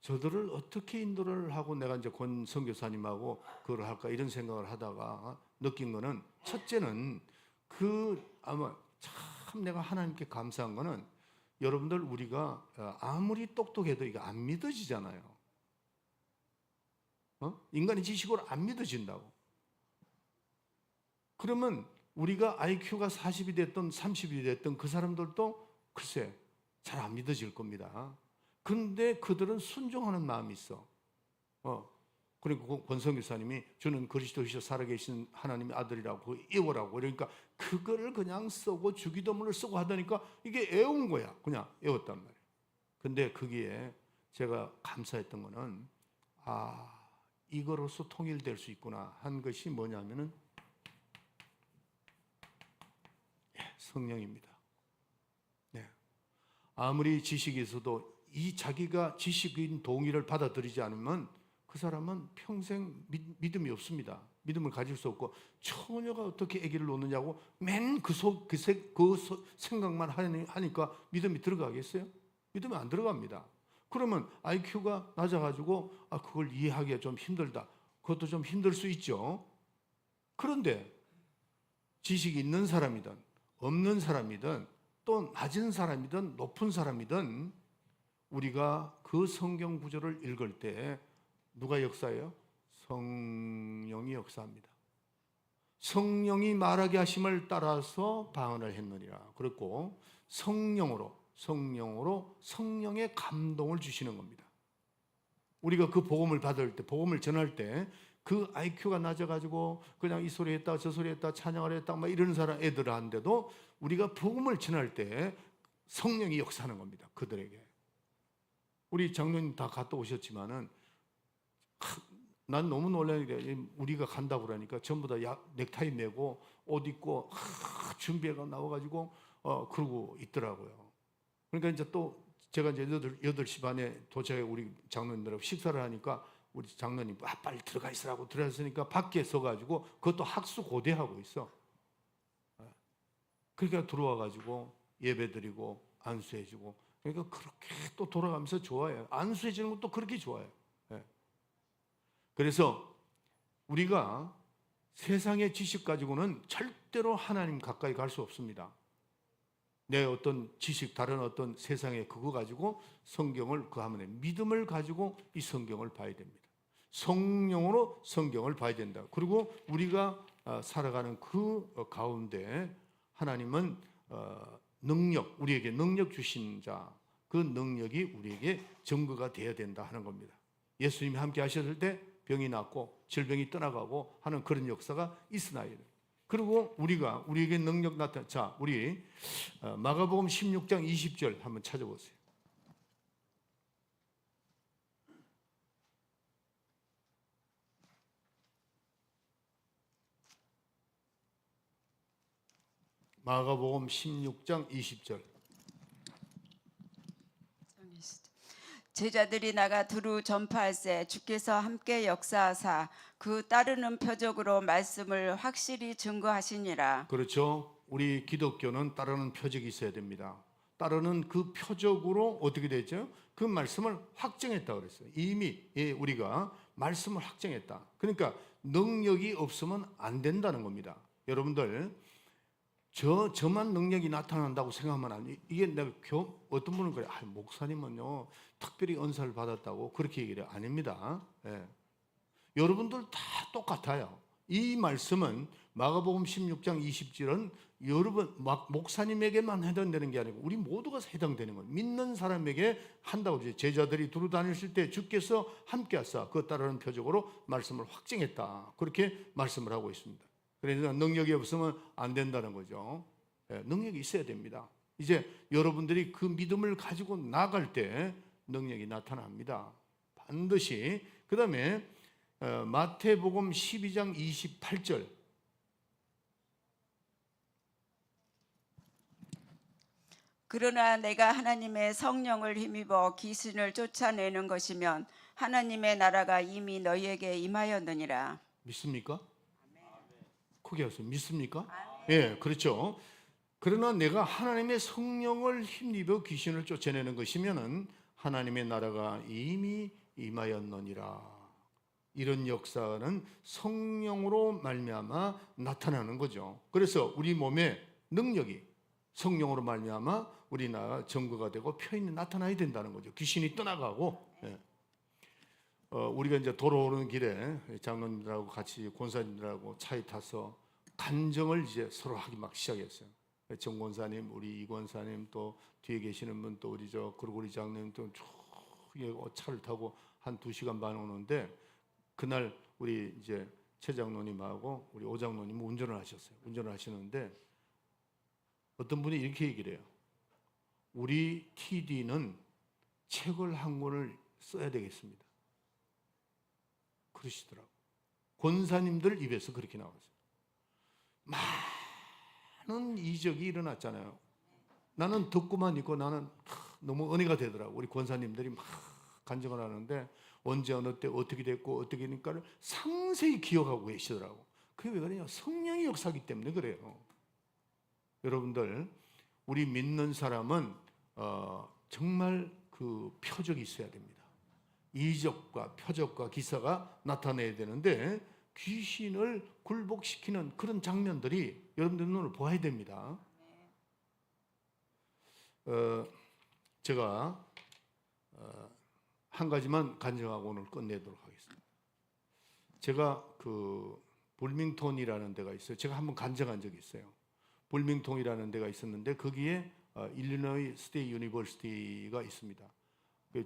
저들을 어떻게 인도를 하고 내가 이제 권 선교사님하고 그걸 할까 이런 생각을 하다가 느낀 거는 첫째는 아마 참 내가 하나님께 감사한 거는 여러분들 우리가 아무리 똑똑해도 이게 안 믿어지잖아요. 인간의 지식으로 안 믿어진다고. 그러면 우리가 IQ가 40이 됐든 30이 됐든 그 사람들도 글쎄 잘 안 믿어질 겁니다. 그런데 그들은 순종하는 마음이 있어. 그리고 권성교사님이 저는 그리스도이시여 살아계신 하나님의 아들이라고 애워라고 그러니까 그거를 그냥 쓰고 주기도문을 쓰고 하다니까 이게 애운 거야. 그냥 애웠단 말이에요. 근데 거기에 제가 감사했던 거는 이거로서 통일될 수 있구나 한 것이 뭐냐면은 성령입니다. 네. 아무리 지식이 있어도 이 자기가 지식인 동의를 받아들이지 않으면 그 사람은 평생 믿음이 없습니다. 믿음을 가질 수 없고 처녀가 어떻게 아기를 놓느냐고 맨 그 생각만 하니까 믿음이 들어가겠어요? 믿음이 안 들어갑니다. 그러면 IQ가 낮아가지고 그걸 이해하기가 좀 힘들다. 그것도 좀 힘들 수 있죠. 그런데 지식이 있는 사람이든 없는 사람이든 또 낮은 사람이든 높은 사람이든 우리가 그 성경 구절을 읽을 때 누가 역사해요? 성령이 역사합니다. 성령이 말하게 하심을 따라서 방언을 했느니라. 그랬고 성령으로 성령의 감동을 주시는 겁니다. 우리가 그 복음을 받을 때, 복음을 전할 때 그 IQ가 낮아가지고 그냥 이 소리 했다 저 소리 했다 찬양을 했다 막 이런 사람 애들한테도 우리가 복음을 전할 때 성령이 역사하는 겁니다. 그들에게. 우리 장로님 다 갔다 오셨지만은 난 너무 놀라는 게 우리가 간다고 그러니까 전부 다 넥타이 메고 옷 입고 준비해가 나와가지고 그러고 있더라고요. 그러니까 이제 또 제가 이제 8시 반에 도착해 우리 장로님들하고 식사를 하니까 우리 장로님 빨리 들어가 있으라고 들어갔으니까 밖에 서가지고 그것도 학수고대하고 있어. 그러니까 들어와가지고 예배드리고 안수해주고 그러니까 그렇게 또 돌아가면서 좋아해요. 안수해주는 것도 그렇게 좋아해요. 그래서 우리가 세상의 지식 가지고는 절대로 하나님 가까이 갈 수 없습니다. 내 어떤 지식, 다른 어떤 세상의 그거 가지고 성경을 그 하면 믿음을 가지고 이 성경을 봐야 됩니다. 성령으로 성경을 봐야 된다. 그리고 우리가 살아가는 그 가운데 하나님은 능력, 우리에게 능력 주신 자, 그 능력이 우리에게 증거가 되어야 된다 하는 겁니다. 예수님이 함께 하셨을 때 병이 낫고 질병이 떠나가고 하는 그런 역사가 있으나이다. 그리고 우리에게 능력 나타나. 자, 우리 마가복음 16장 20절 한번 찾아보세요. 마가복음 16장 20절. 제자들이 나가 두루 전파할세 주께서 함께 역사하사 그 따르는 표적으로 말씀을 확실히 증거하시니라. 그렇죠. 우리 기독교는 따르는 표적이 있어야 됩니다. 따르는 그 표적으로 어떻게 되죠? 그 말씀을 확정했다 그랬어요. 이미 우리가 말씀을 확정했다. 그러니까 능력이 없으면 안 된다는 겁니다. 여러분들 저만 능력이 나타난다고 생각하면 안 돼. 이게 내가 어떤 분은 그래. 목사님은요 특별히 은사를 받았다고 그렇게 얘기를 해요. 아닙니다. 여러분들 다 똑같아요. 이 말씀은 마가복음 16장 20절은 여러분 목사님에게만 해당되는 게 아니고 우리 모두가 해당되는 거예요. 믿는 사람에게 한다고. 제자들이 두루 다녔을 때 주께서 함께 하사 그것 따르는 표적으로 말씀을 확증했다. 그렇게 말씀을 하고 있습니다. 그래서 능력이 없으면 안 된다는 거죠. 능력이 있어야 됩니다. 이제 여러분들이 그 믿음을 가지고 나갈 때 능력이 나타납니다. 반드시. 그 다음에 마태복음 12장 28절. 그러나 내가 하나님의 성령을 힘입어 귀신을 쫓아내는 것이면 하나님의 나라가 이미 너희에게 임하였느니라. 믿습니까? 크게 하세요. 믿습니까? 예, 그렇죠. 그러나 내가 하나님의 성령을 힘입어 귀신을 쫓아내는 것이면은 하나님의 나라가 이미 임하였느니라. 이런 역사는 성령으로 말미암아 나타나는 거죠. 그래서 우리 몸에 능력이 성령으로 말미암아 우리나라 증거가 되고 표현이 나타나야 된다는 거죠. 귀신이 떠나가고. 우리가 이제 돌아오는 길에 장로님들하고 같이 권사님들하고 차에 타서 간증을 이제 서로 하기 막 시작했어요. 정 권사님, 우리 이 권사님, 또 뒤에 계시는 분, 또 우리 저 그리고리 장로님 또 쭉 차를 타고 한 2시간 반 오는데 그날 우리 이제 최 장로님하고 우리 오 장로님 운전을 하셨어요. 운전을 하시는데 어떤 분이 이렇게 얘기를 해요. 우리 TD는 책을 한 권을 써야 되겠습니다. 그러시더라고. 권사님들 입에서 그렇게 나왔어요. 많은 이적이 일어났잖아요. 나는 듣고만 있고 나는 너무 은혜가 되더라고. 우리 권사님들이 막 간증을 하는데 언제 어느 때 어떻게 됐고 어떻게 되니까를 상세히 기억하고 계시더라고. 그게 왜 그러냐? 성령의 역사이기 때문에 그래요. 여러분들 우리 믿는 사람은 정말 그 표적이 있어야 됩니다. 이적과 표적과 기사가 나타나야 되는데 귀신을 굴복시키는 그런 장면들이 여러분들 눈을 보아야 됩니다. 제가 한 가지만 간증하고 오늘 끝내도록 하겠습니다. 제가 그 불밍턴이라는 데가 있어요. 제가 한번 간증한 적이 있어요. 불밍턴이라는 데가 있었는데 거기에 일리노이 스테이트 유니버시티가 있습니다.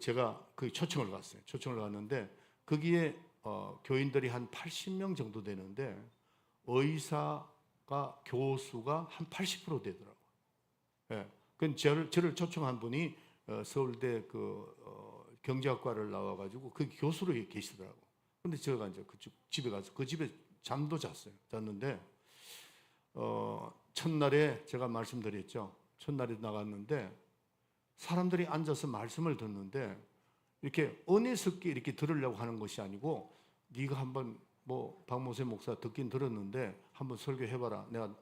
제가 그 초청을 갔어요. 초청을 갔는데 거기에 교인들이 한 80명 정도 되는데 의사가 교수가 한 80% 되더라고요. 예. 그 저를 초청한 분이 서울대 경제학과를 나와가지고 그 교수로 계시더라고. 근데 제가 이제 그쪽 집에 가서 그 집에 잠도 잤어요. 잤는데 첫날에 제가 말씀드렸죠. 첫날에 나갔는데 사람들이 앉아서 말씀을 듣는데 이렇게 은혜스럽게 이렇게 들으려고 하는 것이 아니고 네가 한번 뭐 박모세 목사 듣긴 들었는데 한번 설교해봐라. 내가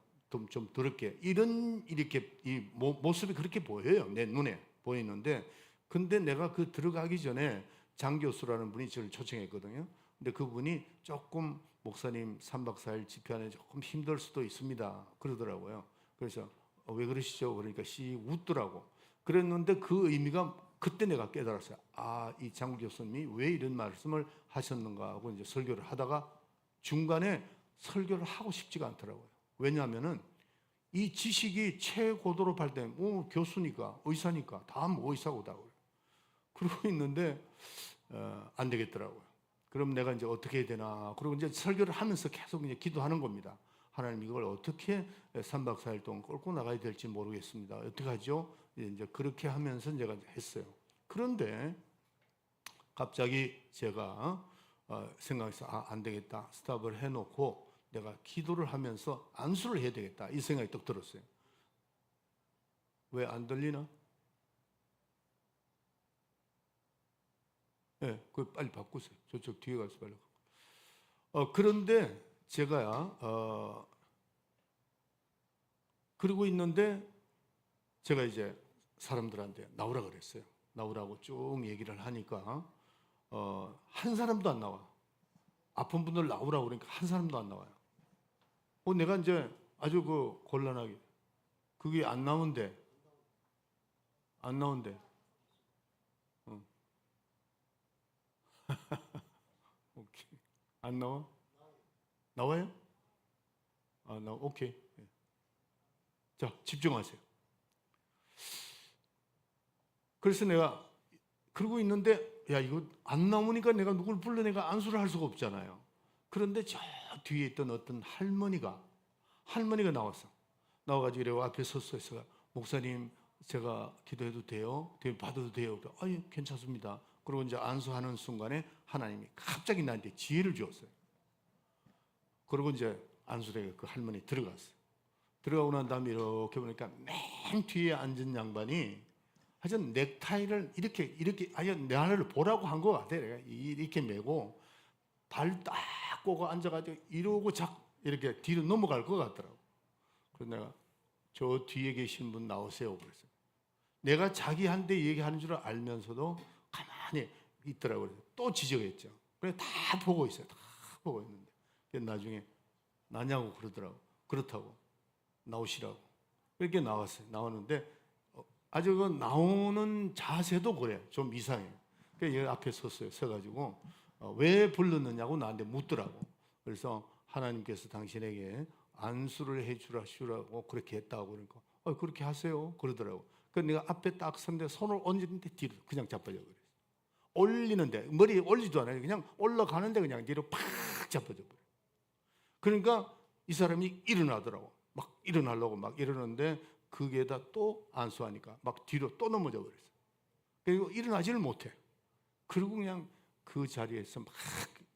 좀 들을게. 이렇게 이 모습이 그렇게 보여요. 내 눈에 보이는데 근데 내가 그 들어가기 전에 장 교수라는 분이 저를 초청했거든요. 근데 그분이 조금 목사님 3박 4일 집회하는 조금 힘들 수도 있습니다. 그러더라고요. 그래서 왜 그러시죠? 그러니까 씨 웃더라고. 그랬는데 그 의미가 그때 내가 깨달았어요. 아, 이 장 교수님이 왜 이런 말씀을 하셨는가 하고 이제 설교를 하다가 중간에 설교를 하고 싶지가 않더라고요. 왜냐하면은 이 지식이 최고도로 발달, 교수니까, 의사니까, 다 의사고 다 그래요. 그러고 있는데, 안 되겠더라고요. 그럼 내가 이제 어떻게 해야 되나. 그리고 이제 설교를 하면서 계속 이제 기도하는 겁니다. 하나님 이걸 어떻게 3박 4일 동안 끌고 나가야 될지 모르겠습니다. 어떻게 하죠? 이제 그렇게 하면서 제가 했어요. 그런데 갑자기 제가 생각해서 안 되겠다. 스탑을 해놓고 내가 기도를 하면서 안수를 해야 되겠다. 이 생각이 딱 들었어요. 왜 안 들리나? 네, 그 빨리 바꾸세요. 저쪽 뒤에 가서 빨리. 그런데 제가 그러고 있는데 제가 이제 사람들한테 나오라 그랬어요. 나오라고 쭉 얘기를 하니까 한 사람도 안 나와. 아픈 분들 나오라고 그러니까 한 사람도 안 나와요. 내가 이제 아주 곤란하게 그게 안 나온대. 오케이. 안 나와? 나와요? 오케이. 자, 집중하세요. 그래서 내가 그러고 있는데 야, 이거 안 나오니까 내가 누굴 불러내가 안수를 할 수가 없잖아요. 그런데 저 뒤에 있던 어떤 할머니가 나왔어. 나와가지고 이래 앞에 섰어. 목사님, 제가 기도해도 돼요? 받아도 돼요? 예, 괜찮습니다. 그리고 이제 안수하는 순간에 하나님이 갑자기 나한테 지혜를 주었어요. 그리고 이제 안수대가 그 할머니 들어갔어요. 들어가고 난 다음에 이렇게 보니까 맨 뒤에 앉은 양반이 하여튼 넥타이를 이렇게 아예 나를 보라고 한 것 같아. 내가 이렇게 메고 발 딱 꼬고 앉아가지고 이러고 이렇게 뒤로 넘어갈 것 같더라고. 그래서 내가 저 뒤에 계신 분 나오세요. 그랬어요. 내가 자기한테 얘기하는 줄 알면서도 가만히 있더라고요. 또 지적했죠. 그래 다 보고 있어요. 다 보고 있는데 나중에 나냐고 그러더라고. 그렇다고 나오시라고. 이렇게 나왔어요. 나오는데 아주 그 나오는 자세도 그래. 좀 이상해. 그래서 여기 앞에 섰어요. 서가지고 왜 불렀느냐고 나한테 묻더라고. 그래서 하나님께서 당신에게 안수를 해주라고 그렇게 했다고 그러니까 그렇게 하세요. 그러더라고. 그래서 내가 앞에 딱 섰는데 손을 얹는데 뒤로 그냥 자빠져 버렸어. 올리는데 머리에 올리지도 않아요. 그냥 올라가는데 그냥 뒤로 팍 자빠져 버려. 그러니까 이 사람이 일어나더라고. 막 일어나려고 막 이러는데 거기에다 또 안수하니까 막 뒤로 또 넘어져 버렸어. 그리고 일어나지를 못해. 그리고 그냥 그 자리에서 막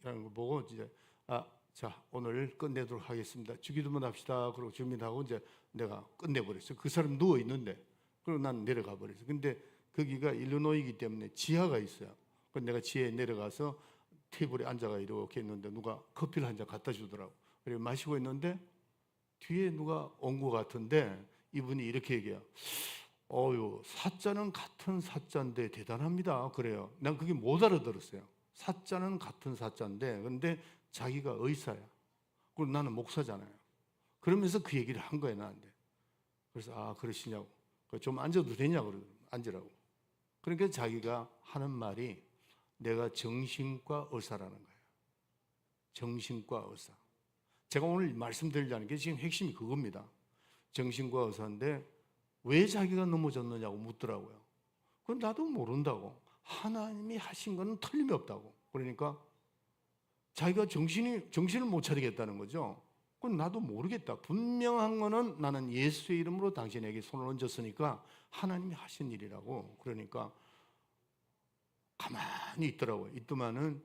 이런 거 보고 이제 자, 오늘 끝내도록 하겠습니다. 주기도문 합시다. 그러고 준비하고 이제 내가 끝내버렸어요. 그 사람 누워 있는데, 그리고 난 내려가 버렸어요. 근데 거기가 일리노이기 때문에 지하가 있어요. 그래서 내가 지하에 내려가서 테이블에 앉아가 이렇게 있는데 누가 커피를 한 잔 갖다 주더라고. 그리고 마시고 있는데 뒤에 누가 온 것 같은데 이분이 이렇게 얘기해요. 사자는 같은 사자인데 대단합니다. 그래요. 난 그게 못 알아들었어요. 사자는 같은 사자인데 근데 자기가 의사야. 그리고 나는 목사잖아요. 그러면서 그 얘기를 한 거예요, 나한테. 그래서 그러시냐고. 좀 앉아도 되냐고 그러더라고요. 앉으라고. 그러니까 자기가 하는 말이 내가 정신과 의사라는 거예요. 정신과 의사. 제가 오늘 말씀드리려는 게 지금 핵심이 그겁니다. 정신과 의사인데 왜 자기가 넘어졌느냐고 묻더라고요. 그건 나도 모른다고. 하나님이 하신 건 틀림이 없다고. 그러니까 자기가 정신을 못 차리겠다는 거죠. 그건 나도 모르겠다. 분명한 거는 나는 예수의 이름으로 당신에게 손을 얹었으니까 하나님이 하신 일이라고. 그러니까 가만히 있더라고요. 있더만은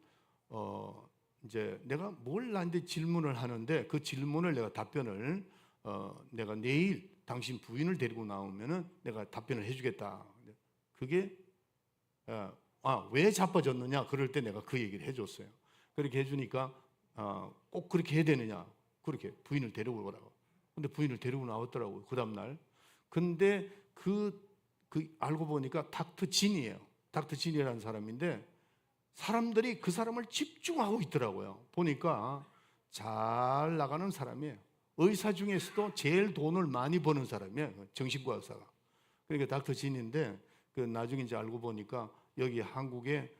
이제 내가 뭘 나한테 질문을 하는데 그 질문을 내가 답변을 내가 내일 당신 부인을 데리고 나오면은 내가 답변을 해주겠다. 그게 왜 자빠졌느냐? 그럴 때 내가 그 얘기를 해줬어요. 그렇게 해주니까 꼭 그렇게 해야 되느냐? 그렇게 부인을 데리고 오라고. 근데 부인을 데리고 나왔더라고요. 그 다음날. 근데 알고 보니까 닥터 진이에요. 닥터 진이라는 사람인데 사람들이 그 사람을 집중하고 있더라고요. 보니까 잘 나가는 사람이에요. 의사 중에서도 제일 돈을 많이 버는 사람이에요. 정신과 의사가. 그러니까 닥터 진인데 그 나중에 이제 알고 보니까 여기 한국에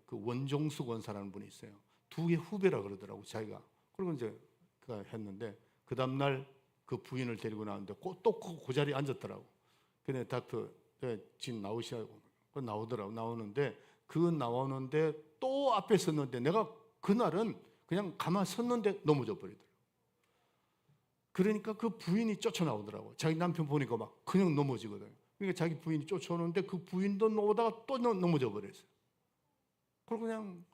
그 원종숙 원사라는 분이 있어요. 두 개 후배라 그러더라고 자기가. 그리고 이제 그 했는데 그 다음날 그 부인을 데리고 나왔는데 또 그 자리에 앉았더라고. 근데 닥터 진 나오시라고 나오더라고. 나오는데 또 앞에 섰는데 내가 그날은 그냥 가만 섰는데 넘어져 버리더라고. 그러니까 그 부인이 쫓아나오더라고. 자기 남편 보니까 막 그냥 넘어지거든요. 그러니까 자기 부인이 쫓아오는데 그 부인도 오다가 또 넘어져 버렸어요. 그리고 그냥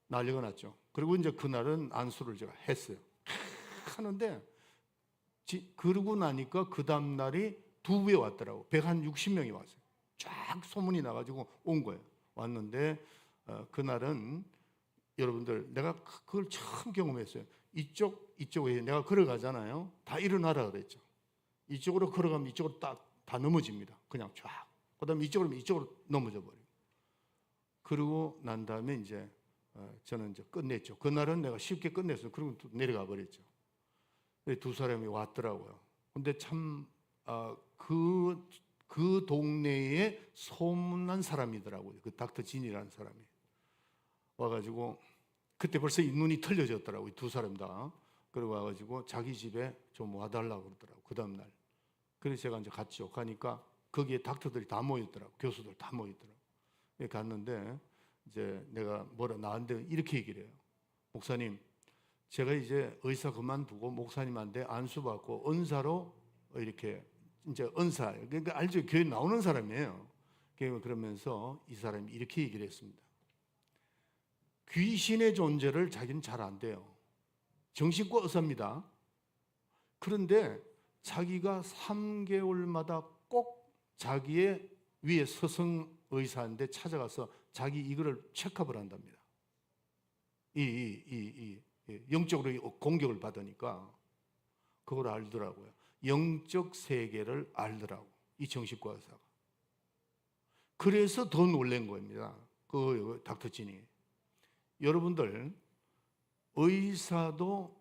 난리가 났죠. 그리고 이제 그날은 안수를 제가 했어요. 하는데 그러고 나니까 그 다음 날이 두 배 왔더라고. 160명이 왔어요. 쫙 소문이 나가지고 온 거예요. 왔는데 그날은 여러분들 내가 그걸 처음 경험했어요. 이쪽에 내가 걸어가잖아요. 다 일어나라 그랬죠. 이쪽으로 걸어가면 이쪽으로 다 넘어집니다. 그냥 쫙. 그다음에 이쪽으로 넘어져 버려요. 그러고 난 다음에 이제 저는 이제 끝냈죠. 그날은 내가 쉽게 끝냈어요. 그리고 또 내려가 버렸죠. 두 사람이 왔더라고요. 근데 참 그 동네에 소문난 사람이더라고요. 그 닥터 진이라는 사람이 와가지고 그때 벌써 이 눈이 틀려졌더라고요. 두 사람 다. 그러고 와가지고 자기 집에 좀 와달라고 그러더라고요. 그 다음날. 그래서 제가 이제 갔죠. 가니까 거기에 닥터들이 다 모였더라고요. 교수들 다 모였더라고요. 갔는데 이제 내가 나한테 이렇게 얘기를 해요. 목사님, 제가 이제 의사 그만두고 목사님한테 안수받고 은사로 이렇게 이제 은사, 그러니까 알죠? 교회 나오는 사람이에요. 그러면서 이 사람이 이렇게 얘기를 했습니다. 귀신의 존재를 자기는 잘 안 돼요. 정신과 의사입니다. 그런데 자기가 3개월마다 꼭 자기의 위에 서성 의사인데 찾아가서 자기 이거를 체크업을 한답니다. 영적으로 공격을 받으니까 그걸 알더라고요. 영적 세계를 알더라고. 이 정신과 의사가. 그래서 더 놀란 겁니다. 그 닥터 진이. 여러분들 의사도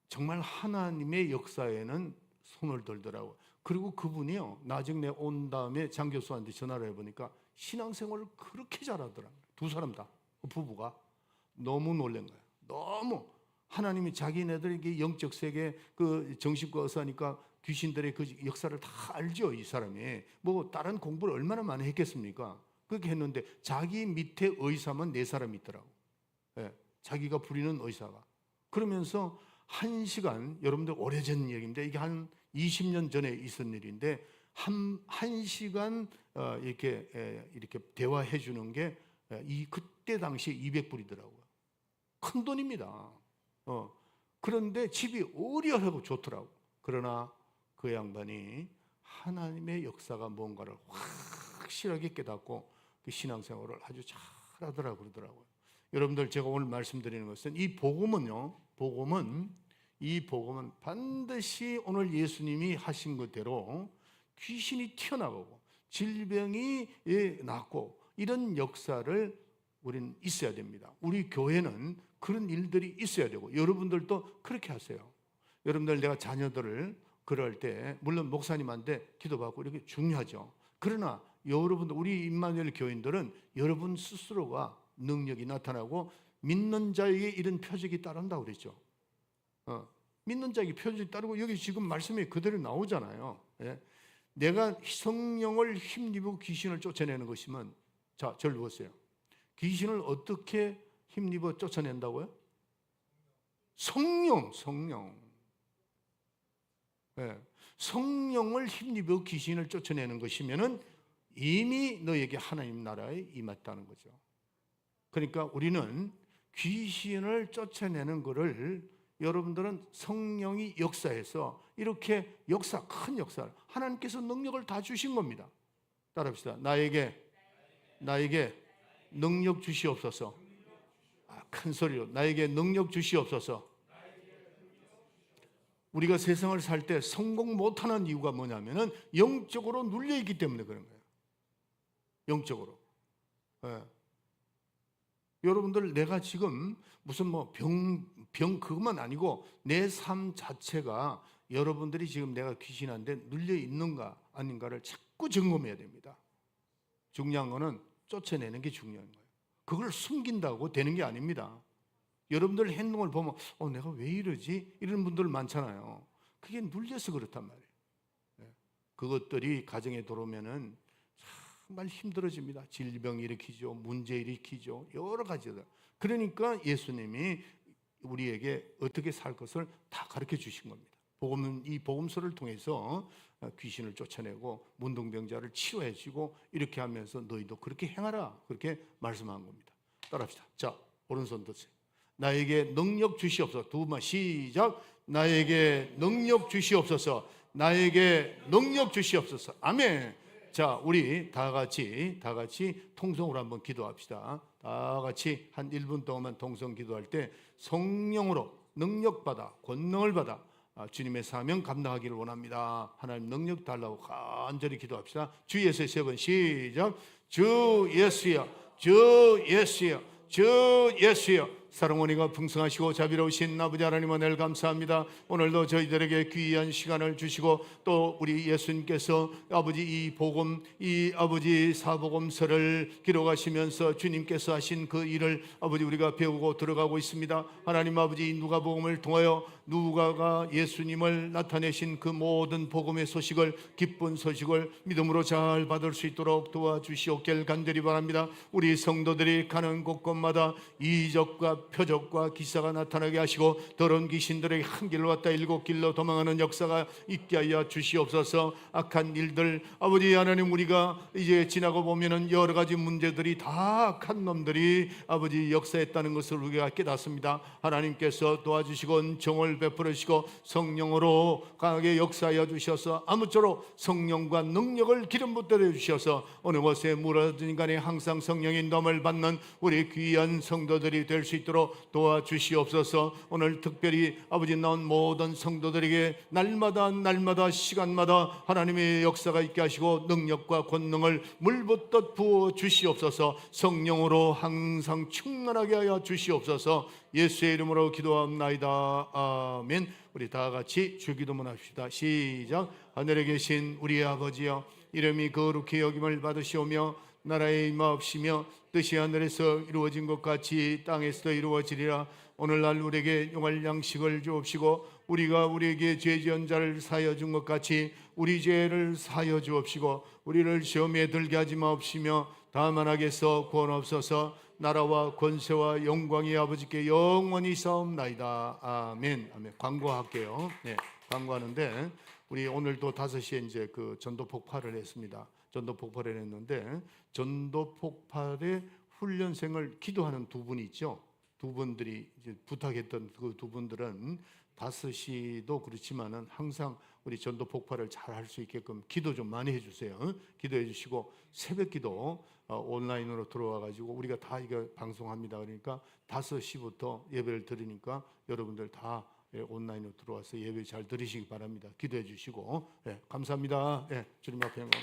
정말 하나님의 역사에는 손을 들더라고요. 그리고 그분이요. 나중에 온 다음에 장 교수한테 전화를 해보니까 신앙생활을 그렇게 잘하더라고요. 두 사람 다. 그 부부가. 너무 놀란 거예요. 너무 하나님이 자기네들에게 영적 세계 그 정신과 의사니까 귀신들의 그 역사를 다 알죠. 이 사람이 뭐 다른 공부를 얼마나 많이 했겠습니까? 그렇게 했는데 자기 밑에 의사만 4사람이 있더라고. 예, 자기가 부리는 의사가. 그러면서 1시간, 여러분들 오래전 얘기입니다. 이게 한 20년 전에 있었던 일인데 한 시간 이렇게 대화해 주는 게 그때 당시에 200불이더라고요. 큰 돈입니다. 그런데 집이 어리하고 좋더라고. 그러나 그 양반이 하나님의 역사가 뭔가를 확실하게 깨닫고 그 신앙생활을 아주 잘하더라고 그러더라고요. 여러분들 제가 오늘 말씀드리는 것은 이 복음은 반드시 오늘 예수님이 하신 것대로 귀신이 튀어나가고 질병이 낫고 이런 역사를 우리는 있어야 됩니다. 우리 교회는 그런 일들이 있어야 되고 여러분들도 그렇게 하세요. 여러분들 내가 자녀들을 그럴 때 물론 목사님한테 기도받고 이렇게 중요하죠. 그러나 여러분들 우리 임마누엘 교인들은 여러분 스스로가 능력이 나타나고 믿는 자에게 이런 표적이 따른다고 그랬죠. 믿는 자에게 표적이 따르고 여기 지금 말씀이 그대로 나오잖아요. 예? 내가 성령을 힘입어 귀신을 쫓아내는 것이면, 자, 저를 보세요. 귀신을 어떻게 힘입어 쫓아낸다고요? 성령. 예. 성령을 힘입어 귀신을 쫓아내는 것이면은 이미 너에게 하나님 나라에 임했다는 거죠. 그러니까 우리는 귀신을 쫓아내는 것을, 여러분들은 성령이 역사해서 이렇게 큰 역사를, 하나님께서 능력을 다 주신 겁니다. 따라합시다. 나에게 능력 주시옵소서. 큰 소리로 나에게 능력 주시옵소서. 우리가 세상을 살 때 성공 못하는 이유가 뭐냐면은 영적으로 눌려있기 때문에 그런 거예요. 영적으로. 예. 여러분들, 내가 지금 무슨 병 그것만 아니고 내 삶 자체가 여러분들이 지금 내가 귀신한테 눌려 있는가 아닌가를 자꾸 점검해야 됩니다. 중요한 거는 쫓아내는 게 중요한 거예요. 그걸 숨긴다고 되는 게 아닙니다. 여러분들 행동을 보면 내가 왜 이러지? 이런 분들 많잖아요. 그게 눌려서 그렇단 말이에요. 그것들이 가정에 들어오면은 정말 힘들어집니다. 질병 일으키죠, 문제 일으키죠, 여러 가지들. 그러니까 예수님이 우리에게 어떻게 살 것을 다 가르쳐 주신 겁니다. 복음은 이 복음서를 통해서 귀신을 쫓아내고 문둥병자를 치료해 주고 이렇게 하면서 너희도 그렇게 행하라, 그렇게 말씀한 겁니다. 따라합시다. 자, 오른손 드세요. 나에게 능력 주시옵소서. 두 번 시작. 나에게 능력 주시옵소서. 나에게 능력 주시옵소서. 아멘. 자, 우리 다 같이 통성으로 한번 기도합시다. 다 같이 한 1분 동안만 통성 기도할 때 성령으로 능력받아, 권능을 받아 주님의 사명 감당하기를 원합니다. 하나님 능력 달라고 간절히 기도합시다. 주 예수의 3번 시작. 주 예수여, 주 예수여, 주 예수여. 사랑원이가 풍성하시고 자비로우신 아버지 하나님, 은혜를 감사합니다. 오늘도 저희들에게 귀한 시간을 주시고 또 우리 예수님께서 아버지 이 복음, 이 아버지 사복음서를 기록하시면서 주님께서 하신 그 일을 아버지 우리가 배우고 들어가고 있습니다. 하나님 아버지, 누가복음을 통하여 누가가 예수님을 나타내신 그 모든 복음의 소식을, 기쁜 소식을 믿음으로 잘 받을 수 있도록 도와주시옵길 간절히 바랍니다. 우리 성도들이 가는 곳곳마다 이적과 표적과 기사가 나타나게 하시고 더러운 귀신들에게 한 길로 왔다 7길로 도망하는 역사가 있게 하여 주시옵소서. 악한 일들 아버지 하나님, 우리가 이제 지나고 보면은 여러 가지 문제들이 다 악한 놈들이 아버지 역사했다는 것을 우리가 깨닫습니다. 하나님께서 도와주시고 은총을 베풀으시고 성령으로 강하게 역사하여 주셔서 아무쪼록 성령과 능력을 기름 붓들여 주셔서 어느 곳에 물어든 간에 항상 성령의 인도함을 받는 우리 귀한 성도들이 될 수 있도록 도와주시옵소서. 오늘 특별히 아버지 나온 모든 성도들에게 날마다 시간마다 하나님의 역사가 있게 하시고 능력과 권능을 물붓듯 부어 주시옵소서. 성령으로 항상 충만하게 하여 주시옵소서. 예수의 이름으로 기도합나이다. 아멘. 우리 다 같이 주기도문 합시다. 시작. 하늘에 계신 우리 아버지여, 이름이 거룩히 여김을 받으시오며 나라에 임하옵시며 뜻이 하늘에서 이루어진 것 같이 땅에서도 이루어지리라. 오늘날 우리에게 용할 양식을 주옵시고 우리가 우리에게 죄 지은 자를 사하여 준 것 같이 우리 죄를 사하여 주옵시고 우리를 시험에 들게 하지 마옵시며 다만 악에서 구원하옵소서. 나라와 권세와 영광이 아버지께 영원히 사옵나이다. 아멘. 아멘. 광고할게요. 네, 광고하는데 우리 오늘도 5시에 이제 그 전도 폭발을 했습니다. 전도 폭발을 했는데 전도 폭발의 훈련생을 기도하는 두 분이 있죠. 두 분들이 이제 부탁했던 그 두 분들은 5시도 그렇지만은 항상 우리 전도 폭발을 잘 할 수 있게끔 기도 좀 많이 해주세요. 기도해 주시고 새벽 기도 온라인으로 들어와 가지고 우리가 다 이거 방송합니다. 그러니까 5시부터 예배를 드리니까 여러분들 다 온라인으로 들어와서 예배 잘 드리시기 바랍니다. 기도해 주시고 감사합니다. 주님 앞에 영광.